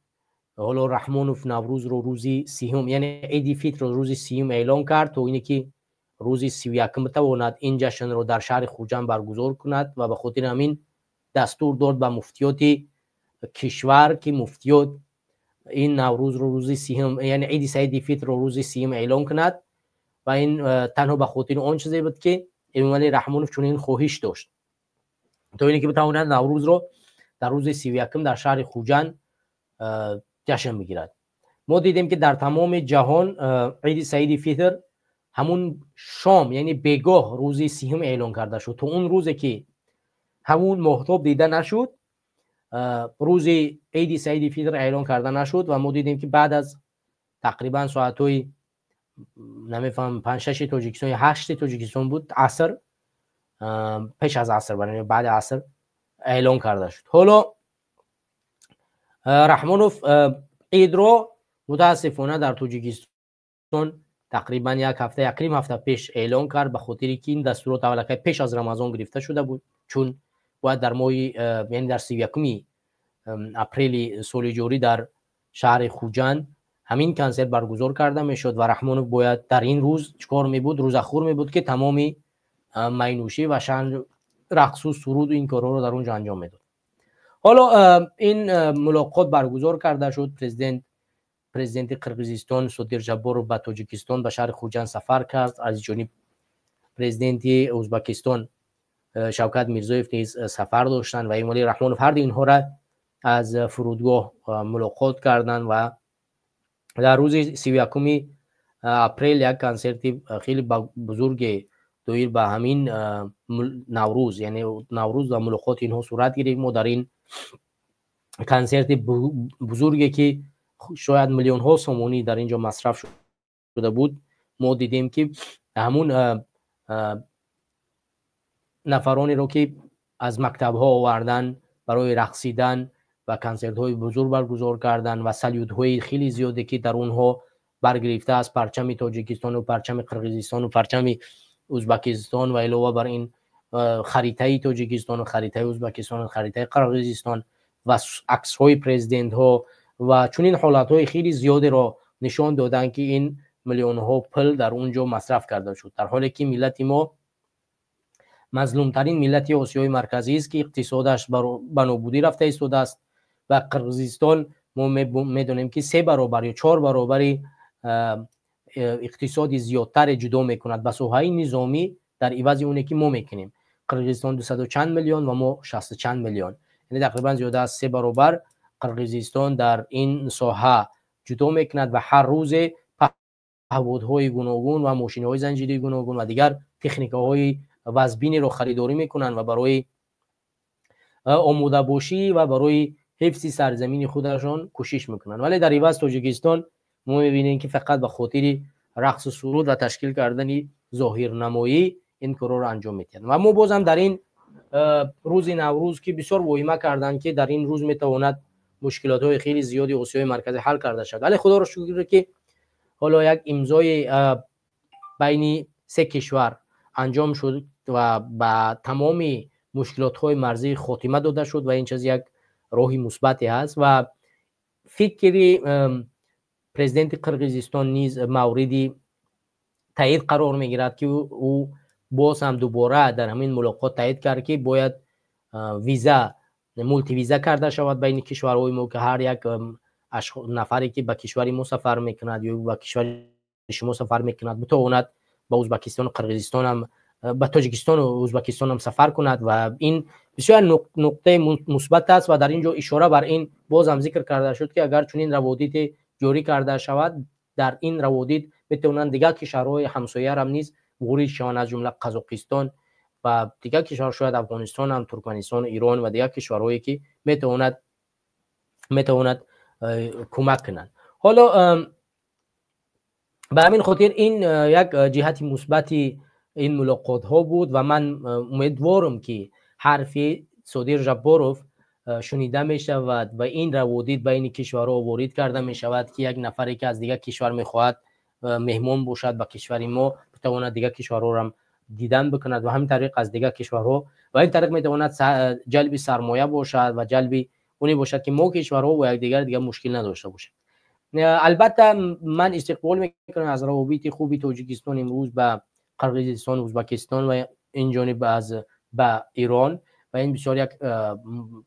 حالا رحمانوف نوروز رو روزی سیوم یعنی عید فطر رو روزی سیوم اعلان کرد تا اینه که روزی 31 بتواند این جشن رو در شهر خوجند برگزار کند و به خاطر همین دستور داد به مفتیات کشور که مفتیات این نوروز رو روزی سیوم یعنی عید سعید فطر رو روزی سیوم اعلان کند و این تنها به خاطر آن چیزی بود که امام علی رحمانوف چون این خواهش داشت تا اینکه بتواند نوروز رو در روز 31 در شهر خوجند جشن بگیرد. ما دیدیم که در تمام جهان عید سعید فطر همون شام یعنی بگاه روزی سیوم اعلان کرده شد. تو اون روزی که همون ماهتاب دیده نشد روز عید سعید فطر اعلان کرده نشد و ما دیدیم که بعد از تقریبا ساعت‌های نمیفهم 5-6 تاجیکستان یا 8 تاجیکستان بود عصر پیش از عصر برای بعد عصر اعلان کرده شد. حالا رحمانوف عید رو متاسفانه در تاجیکستان تقریبا یک هفته پیش اعلان کرد به خاطر که این دستورات اولکه پیش از رمضان گرفته شده بود چون باید در ماه یعنی در 31 اپریل سال جاری در شهر خوجند همین کنسرت برگزار کرده میشد و رحمانوف باید در این روز چیکار میبود؟ روزخور میبود که تمامی مینوشی و شن رقص و سرود و این کارها رو در اونجا انجام میداد. حالا این ملاقات برگزار کرده شد. پرزیدنت قرقیزستان صادق جباروف به تاجیکستان به شهر خوجند سفر کرد. از جانب پرزیدنت ازبکستان شوکت میرزویف نیز سفر داشتند و امام علی رحمانوف هر دو اینها را از فرودگاه ملاقات کردند و در روز 31 اپریل یک کنسرت خیلی بزرگ دایر به همین نوروز یعنی نوروز و ملاقات اینها صورت گرفت. ما در این کنسرت بزرگی که شاید میلیون ها سومونی در اینجا مصرف شده بود ما دیدیم که همون نفرانی رو که از مکتب ها آوردن برای رقصیدن و کنسرت های بزرگ برگزار کردن و سلیود های خیلی زیاده که در اونها برگرفته از پرچم تاجیکستان و پرچم قرقیزستان و پرچم ازبکستان و علاوه بر این خریطه تاجیکستان و خریطه ازبکستان و خریطه قرقیزستان و عکس های پرزیدنت ها و چون این حالت های خیلی زیاده را نشان دادن که این میلیون ها پول در اونجا مصرف کرده شد، در حالی که ملت ما مظلوم ترین ملت آسیای مرکزی است که اقتصادش به نابودی رفته ایستاده است و قرقیزستان ما میدونیم که 3 برابر یا 4 برابر اقتصادی زیادتر جدا میکند به ساحه نظامی در عوض اونه که ما میکنیم. قرقیزستان 200 چند میلیون و ما 60 چند میلیون، یعنی تقریبا زیاده از 3 برابر قرقیزستان در این ساحه جدا میکند و هر روز بهبودهای گوناگون و ماشین‌های زنجیری گوناگون و دیگر تکنیک‌های وزبینی رو خریداری میکنن و برای آموده باشی و برای حفظ سرزمین خودشان کوشش میکنن. ولی در عوض تاجیکستان ما میبینیم که فقط به خاطر رقص و سرود و تشکیل کردن ظاهرنمایی این کارا رو انجام میدن. و ما بازم در این روز نوروز که بسیار واهمه کردن که در این روز میتواند مشکلات های خیلی زیادی آسیای مرکزی حل کرده شد، ولی خدا رو شکر که حالا یک امضای بین سه کشور انجام شد و با تمام مشکلات های مرزی خاتمه داده شد و این چیز یک راهی مثبتی هست و فکری پرزیدنت قرقیزستان نیز موردی تایید قرار میگیرد که او باز هم دوباره در همین ملاقات تایید کرد که باید ویزا مولتی ویزا کرده شود بین کشورهای ما که هر یک نفری که به کشور ما سفر میکند یا به کشور شما سفر میکند بتواند با ازبکستان و قرقیزستان هم به تاجیکستان و ازبکستان هم سفر کند و این بسیار نقطه مثبت است و در اینجا اشاره بر این باز هم ذکر کرده شد که اگر چنین روابط جاری کرده شود در این روابط میتونن دیگر کشورهای همسایه هم نیز وارد شوند، از جمله قزاقستان و دیگر کشور شاید افغانستان هم، ترکمنستان، ایران و دیگر کشورهایی که میتواند کمک کنند. حالا به همین خاطر این یک جهت مثبتی این ملاقات ها بود و من امیدوارم که حرف صادق جباروف شنیده می شود و این روابط بین کشورها وارد کرده می شود که یک نفری که از دیگر کشور می خواهد مهمان باشد به کشور ما بتواند دیگر کشورها را هم دیدن بکند و همین طریق از دیگر کشورها و این طریق می تواند جلب سرمایه باشد و جلب اونی باشد که ما کشورها و دیگر مشکل نداشته باشد. البته من استقبال میکنم از روابط خوبی تاجیکستان امروز با قرقیزستان و ازبکستان و این جانب از با ایران و این بسیار یک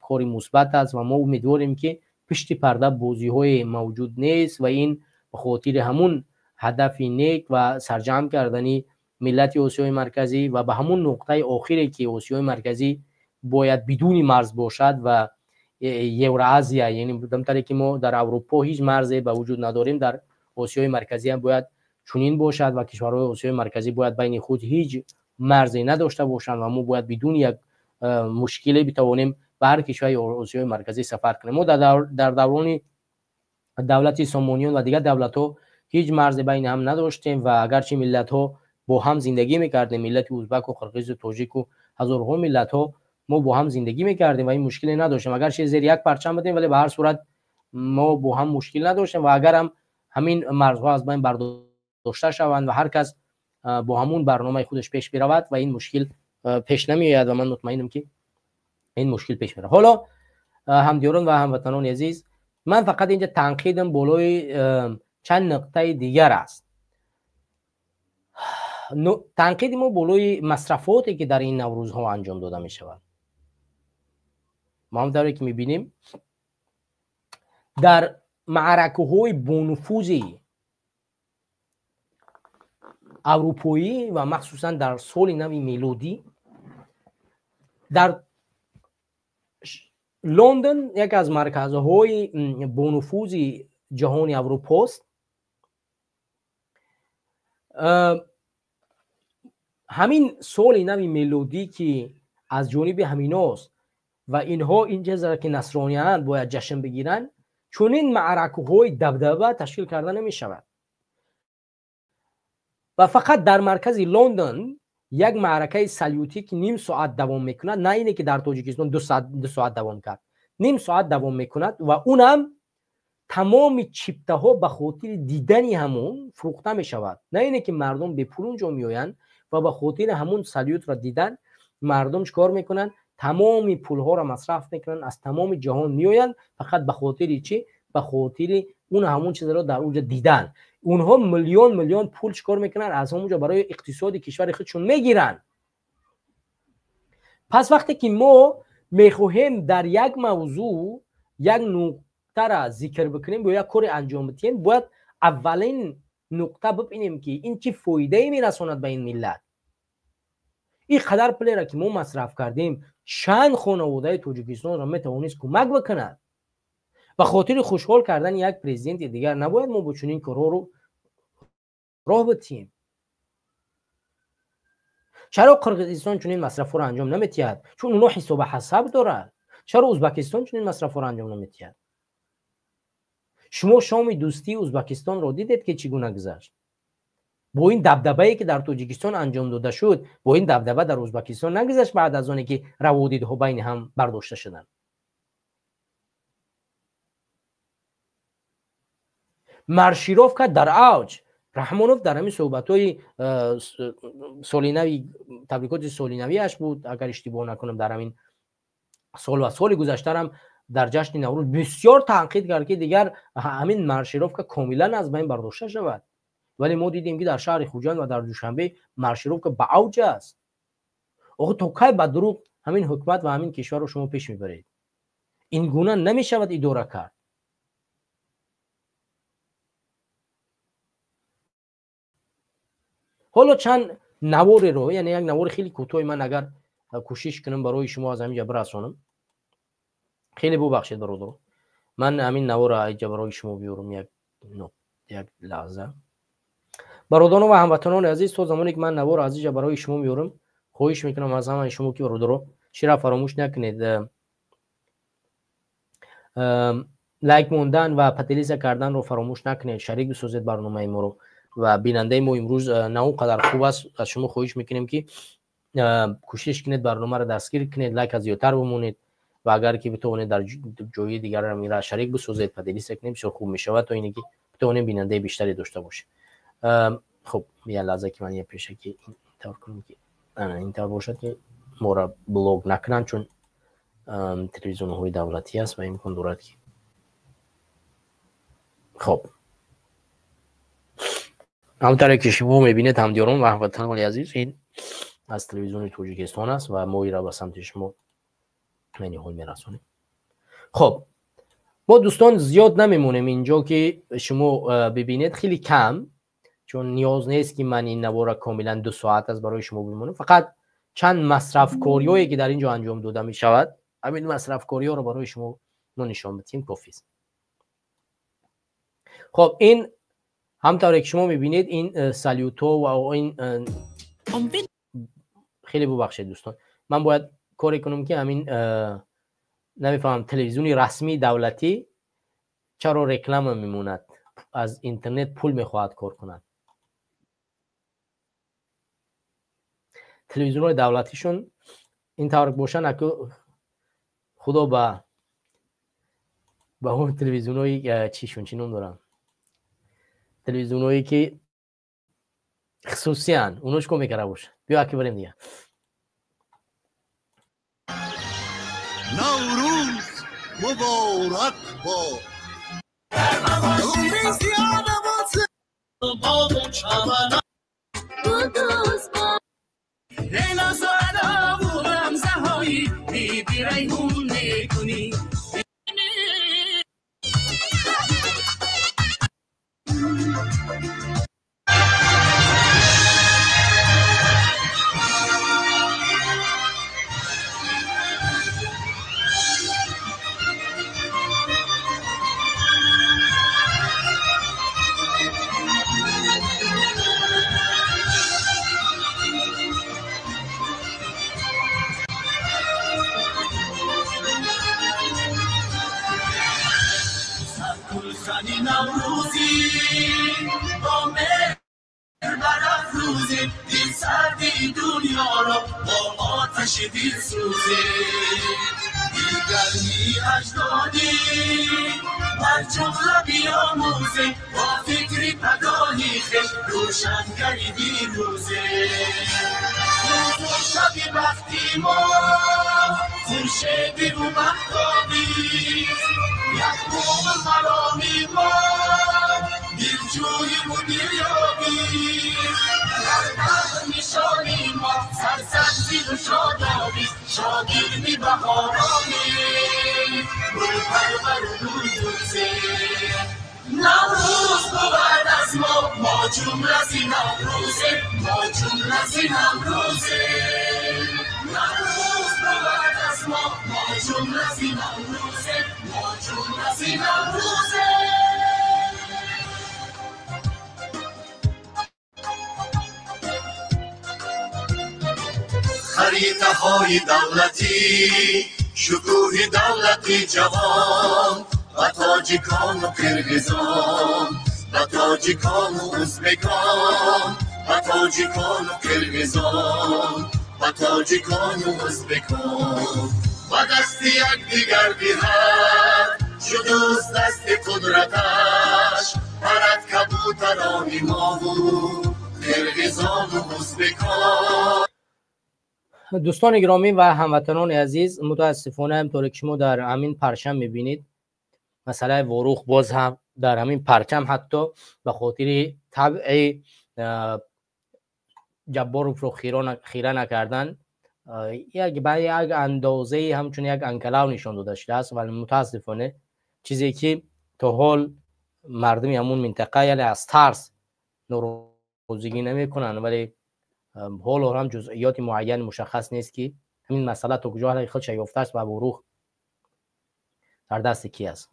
کاری مثبت است و ما امیدواریم که پشت پرده بازی های موجود نیست و این به خاطر همون هدف نیک و سرجم کردنی ملت آسیای مرکزی و به همون نقطه آخری که آسیای مرکزی باید بدون مرز باشد و یوراسیا، یعنی بدانیم که ما در اروپا هیچ مرزی به وجود نداریم، در آسیای مرکزی هم باید چنین باشد و کشورهای آسیای مرکزی باید بین خود هیچ مرزی نداشته باشند و ما باید بدون یک مشکلی بتوانیم به هر کشور آسیای مرکزی سفر کنیم. ما در دوران دولت سامانیان و دیگر دولت‌ها هیچ مرزی بین هم نداشتیم و اگرچه ملت‌ها با هم زندگی می‌کردیم، ملت ازبک و قرقیز و تاجیک و هزارها ملت‌ها ما با هم زندگی می‌کردیم و این مشکلی نداشتیم، اگرچه زیر یک پرچم بودیم ولی به هر صورت ما با هم مشکل نداشتیم و اگر هم همین مرزها از بین برداشته شوند و هر کس با همون برنامه خودش پیش برود و این مشکل پیش نمیاد و من مطمئنم که این مشکل پیش میره. حالا همدیاران و هموطنان عزیز، من فقط اینجا تنقیدم بالای چند نقطه دیگر است. تنقید ما بالای مصرفاتی که در این نوروزها انجام داده می شود. ما هم داره که می بینیم در معرکه های بانفوذی اروپایی و مخصوصا در سال نو میلادی در لندن، یک از مرکزهای بانفوذ جهان اروپا است، همین سال نو میلادی که از جانب همیناست و اینها این چیزا که نصرانیان باید جشن بگیرن، چون این معرکه های دبدبه تشکیل کرده نمی شود و فقط در مرکز لندن یک معرکه سلیوتی که نیم ساعت دوام میکند، نه اینه که در تاجیکستان دو ساعت دوام کرد، نیم ساعت دوام میکند و اونم تمام چیپته ها به خاطر دیدنی همون فروخته می شود، نه اینه که مردم به پول اونجا میآیند و به خاطر همون سلیوت را دیدن مردم چیکار میکنن؟ تمام پول ها را مصرف میکنن، از تمام جهان میآیند فقط به خاطر چی؟ به خاطر اون همون چیز را در اونجا دیدن. اونها میلیون پول چیکار میکنن؟ از اونجا برای اقتصاد کشور خودشون میگیرن. پس وقتی که ما میخواهیم در یک موضوع یک نقطه را ذکر بکنیم یا یک کار انجام بدیم، باید اولین نقطه ببینیم که این چه فایده میرساند به این ملت. این قدر پول را که ما مصرف کردیم چند خانواده تاجیکستان را میتوانست کمک بکند. به خاطر خوشحال کردن یک پرزیدنت دیگر نباید ما با چنین کارها رو راه بتیم. چرا قرقیزستان چنین مصرف رو انجام نمیتید؟ چون اونها حساب حساب دارن. چرا ازبکستان چنین مصرف رو انجام نمیتید؟ شما شام دوستی ازبکستان رو دیدید که چگونه گذشت؟ با این دبدبه‌ای که در تاجیکستان انجام داده شد، با این دبدبه در ازبکستان نگذشت بعد از آنی که روادیدها بین هم برداشته شدند. مرشیروف که در اوج، رحمانوف در همین صحبت‌های سالینوی، تبریکات سالینویش بود اگر اشتباه نکنم، در همین سال و سال گذشته هم در جشن نوروز بسیار تنقید کرد که دیگر همین مرشیروف که کاملا از بین برداشته شود. ولی ما دیدیم که در شهر خوجند و در دوشنبه مرشیروف که به اوج است. آخه تا کی به دروغ همین حکومت و همین کشور رو شما پیش میبرید؟ این گونه نمیشود اداره کرد. حالا چند نوار رو، یعنی یک نوار خیلی کوتاه من اگر کوشش کنم برای شما از همینجا برسونم، خیلی ببخشید برادر، من همین نوار را اینجا برای شما بیارم. یک لحظه برادران و هموطنان عزیز، تو زمانی که من نوار از اینجا برای شما میارم خواهش میکنم از همه شما که برادر چرا فراموش نکنید لایک موندن و پتیلیز کردن رو فراموش نکنید، شریک بسازید برنامه ما رو و بیننده ما امروز نه اونقدر خوب است. از شما خواهش میکنیم که کوشش کنید برنامه رو دستگیر کنید، لایک از زیادتر بمونید و اگر که بتونید در جای دیگر رو میره شریک بسازید، پتیلیز کنید، بسیار خوب میشه تا اینکه بتونیم بیننده بیشتری داشته باشیم. خب یه لحظه که من یه پیشه که اینطور کنم که اینطور باشد که ما را بلوگ نکنن، چون تلویزیون های دولتی است و امکان دارد که خب همونطور که شما میبینید همدیاران و هموطنان عزیز، این از تلویزیون تاجیکستان است و ما را به سمت شما این حال میرسونیم. خب ما دوستان زیاد نمیمونیم اینجا که شما ببینید، خیلی کم، چون نیاز نیست که من این نوار کاملا 2 ساعت از برای شما بمونم. فقط چند مصرف کاریایی که در اینجا انجام داده می شود، همین مصرف کاری ها رو برای شما نشان بدیم کافی است. خب این همطور که شما میبینید این سالیوتو و این خیلی ببخشید دوستان، من باید کاری کنم که همین نمیفهم تلویزیونی رسمی دولتی چرا رکلام میموند، از اینترنت پول میخواهد کار کند. تلویزیون دولتیشون این طور باشن که خدا با اون تلویزیونای چیشون چی نام دارم، تلویزیونایی که خصوصی ان اونوش کم میکره باشه. بیا که بریم دیگه. نوروز مبارک با نوروزی با مهر برافروزی دل سردی دنیا را با آتش دل سوزی دل گرمی اجدادی بر جمله بیاموزی با فکری پگاهی خش روشنگری بیروزی روز و شب وقتی ما خورشیدی رو مهتابی یک قوم مرامی ما دلجوی و دلیابی در قلب نشانی ما سرسبزی و شادابی شاگردی بهارانی گل پرور و نوروزی نوروز بود از ما جمله زی نوروزی ما جمله زی نوروزی نوروز بود از ما جمله زی نوروزی ما جمله زی نوروزی های دولتی، شکوه دولتی جوان، و تاجیکان و کرگزان، و تاجیکان و ازبکان، و تاجیکان و کرگزان، و تاجیکان و ازبکان، و دست یک دیگر بیهد شد از دست قدرتش، پرد کبوتران ما و کرگزان و ازبکان. دوستان گرامی و هموطنان عزیز، متاسفانه همطور که شما در همین پرچم میبینید مسئله وروخ باز هم در همین پرچم حتی به خاطر طبع جبار رو خیره نکردن یک اندازه همچون یک انقلاب نشان داده شده است، ولی متاسفانه چیزی که تا حال مردم همون منطقه یعنی از ترس ناراضگی نمیکنن، ولی حال هم جزئیات معین مشخص نیست که همین مسئله تا کجا خودش یافته است و وروخ در دست کی است.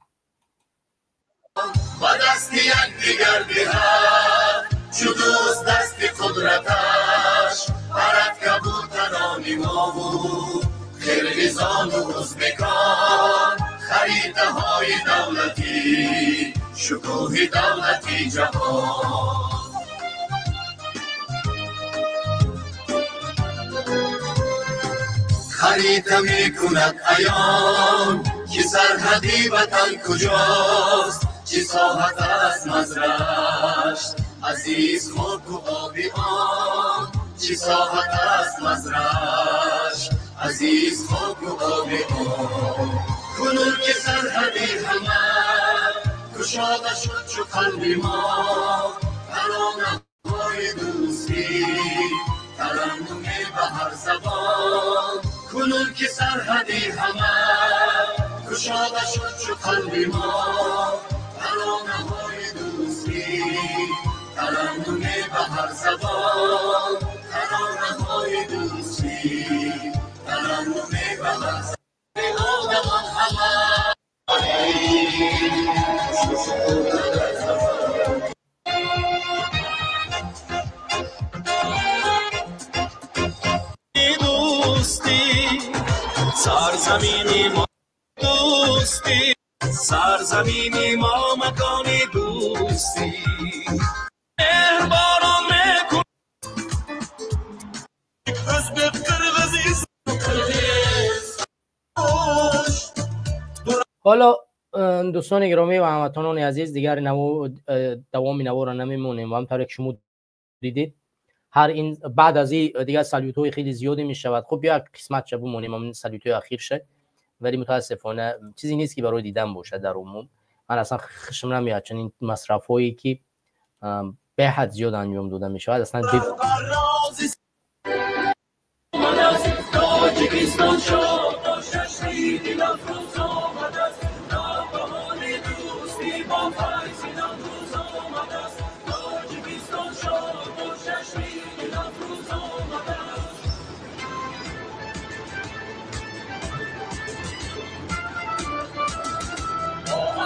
و دست یک دیگر بیهد شد از دست قدرتش، پرد کبوتران ما و کرگزان و ازبکان، خریده های دولتی، شکوه دولتی جهان. خریده می کند عیان که سرحدی وطن کجاست، چه ساحت است مزرعش عزیز خاک و آبی آن، چه ساحت است مزرعش عزیز خاک و آبی آن. کنون که سرحدی همه کشاده شد چو قلب ما، ترانه های دوستی ترنم به هر زبان. کنون که سرحدی همه کشاده شد چو قلب ما، ترانه های دوستی ترنم به هر زبان، ترانه های دوستی ترنم به هر زبان. آدمان همه دوستی سرزمینی ما، دوستی سرزمینی ما، مکان دوستی مهربانان میکن ازبک قرغیز. حالا دوستان گرامی و هموطنان عزیز، دیگر دوام نوا را نمیمونیم و همطور که شما دیدید هر این بعد از این دیگر سالیوت های خیلی زیادی می شود. خب یک قسمت چه بمونیم همین سالیوت های اخیر شد، ولی متاسفانه چیزی نیست که برای دیدن باشه. در عموم من اصلا خشم نمیاد چنین مصرف هایی که به حد زیاد انجام داده می شود. اصلا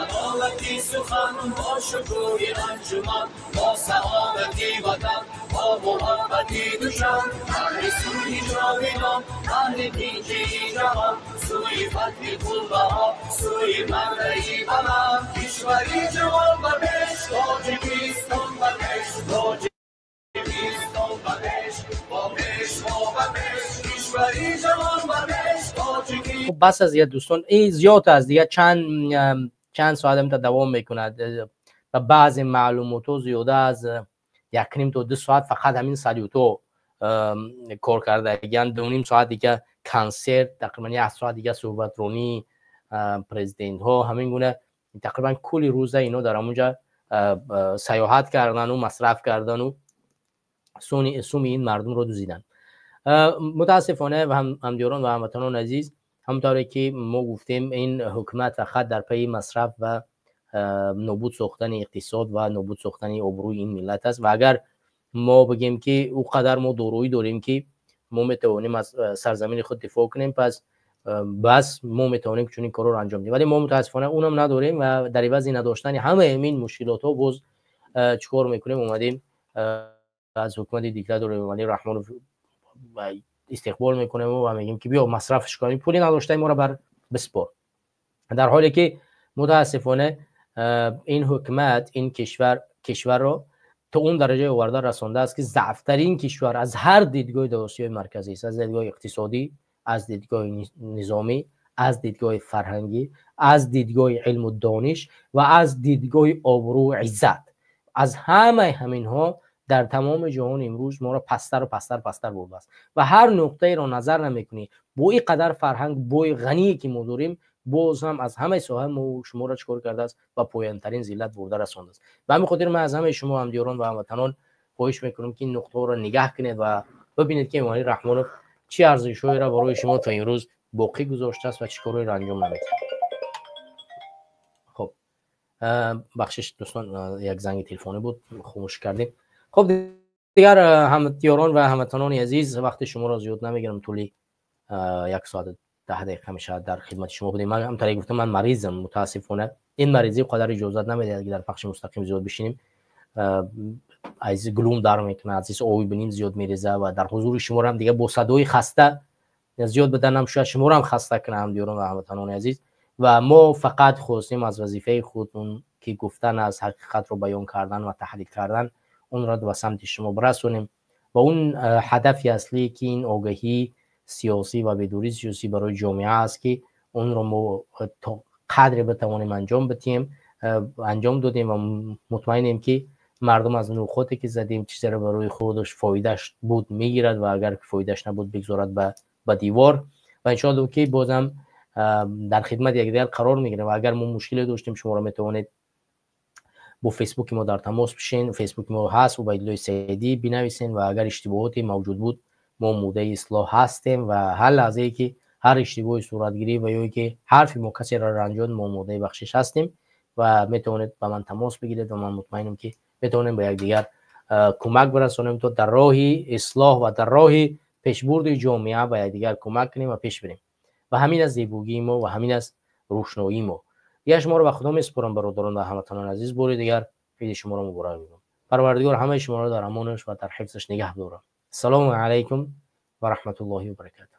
سعادتی سخن با شکوه انجمن، با سعادتی وطن با محبتی دوشم، اهل سوی جاویدان اهل پیجی جهان، سوی فتح پولبها سوی مرعی بلند، کشوری جوان و بش تاجیکستان و بش، تاجیکستان و بش با بش و بش، کشوری جوان و بش تاجیکستان. بس از دوستان این زیاد است دیگه، چند ساعت هم تا دوام میکند و بعضی معلومات زیاده از 1.5 تا 2 ساعت فقط همین سالیوتو کار کرده، یعنی 2.5 ساعت دیگه کنسرت، تقریبا 1 ساعت دیگه صحبت رونی پرزیدنت ها، همین گونه تقریبا کلی روزه اینا در اونجا سیاحت کردن و مصرف کردن و سوم این مردم رو دوزیدن. متاسفانه و همدیران و هموطنان عزیز، همونطوری که ما گفتیم این حکومت فقط در پی مصرف و نابود ساختن اقتصاد و نابود ساختن آبروی این ملت است و اگر ما بگیم که او قدر ما دارویی داریم که ما میتوانیم از سرزمین خود دفاع کنیم، پس بس ما میتوانیم که چنین کارا رو انجام بدیم، ولی ما متاسفانه اونم نداریم و در عوض نداشتن همه این مشکلات ها باز چیکار میکنیم؟ اومدیم از حکومت دیکتاتور امامعلی رحمان و استقبال میکنیم و میگیم که بیا مصرفش کنیم، پولی نداشته ما را بر بسپار. در حالی که متاسفانه این حکومت این کشور رو تا اون درجه آورده رسانده است که ضعفترین کشور از هر دیدگاه در آسیای مرکزی است، از دیدگاه اقتصادی، از دیدگاه نظامی، از دیدگاه فرهنگی، از دیدگاه علم و دانش و از دیدگاه آبرو و عزت. از همه همینها در تمام جهان امروز ما را پستر و پستر برده است و هر نقطه را نظر نمیکنی با این قدر فرهنگ بوی غنی که ما داریم، باز هم از همه ساحه ما شما را چکار کرده است و پایانترین ذلت برده رسانده است. به همین خاطر من از همه شما همدیران و هموطنان خواهش میکنم که این نقطه را نگاه کنید و ببینید که امانی رحمانوف چه ارزش‌هایی را برای شما تا امروز باقی گذاشته است و چه کارهایی را انجام نمیده. خب بخشش دوستان یک زنگ تلفنی بود خاموش کردیم. خب دیگر همدیران و هموطنان عزیز، وقت شما را زیاد نمیگیرم، طولی 1 ساعت 10 دقیقه میشه در خدمت شما بودیم. من همونطوری گفتم من مریضم، متاسفانه این مریضی قدر اجازه نمیده که در پخش مستقیم زیاد بشینیم. از گلوم در میکنه، از آبی بنیم زیاد میریزه و در حضور شما هم دیگه با صدای خسته زیاد بدنم شاید شما هم خسته کنه همدیران و هموطنان عزیز. و ما فقط خواستیم از وظیفه خودمون که گفتن از حقیقت رو بیان کردن و تحلیل کردن اون را به سمت شما برسونیم و اون هدف اصلی که این آگاهی سیاسی و بیدوری سیاسی برای جامعه است که اون رو ما قدر بتوانیم انجام دادیم و مطمئنیم که مردم از نقاطی که زدیم چیزی رو برای خودش فایدهش بود میگیرد و اگر فایدهش نبود بگذارد به دیوار و انشاءالله که بازم در خدمت یکدیگر قرار میگیریم و اگر ما مشکلی داشتیم شما را میتوانید با فیسبوک ما در تماس بشین. فیسبوک ما هست عبیدالله سیدی بنویسین و اگر اشتباهاتی موجود بود ما مودع اصلاح هستیم و هر لحظه که هر اشتباهی صورت گیری و یا که حرفی ما کسی را رنجاند ما مودع بخشش هستیم و میتونید با من تماس بگیرید و من مطمئنم که میتونیم به یکدیگر کمک برسونیم تا در راه اصلاح و در راه پیشبرد جامعه به یکدیگر کمک کنیم و پیش بریم و همین از زیبایی ما و همین از روشنایی ما. دیگه شما رو به خدا میسپارم برادران و هموطنان عزیز. بار دیگر عید شما رو مبارک میگم. پروردگار همه شما رو در امانش و در حفظش نگه داره. السلام علیکم و رحمت الله و برکاته.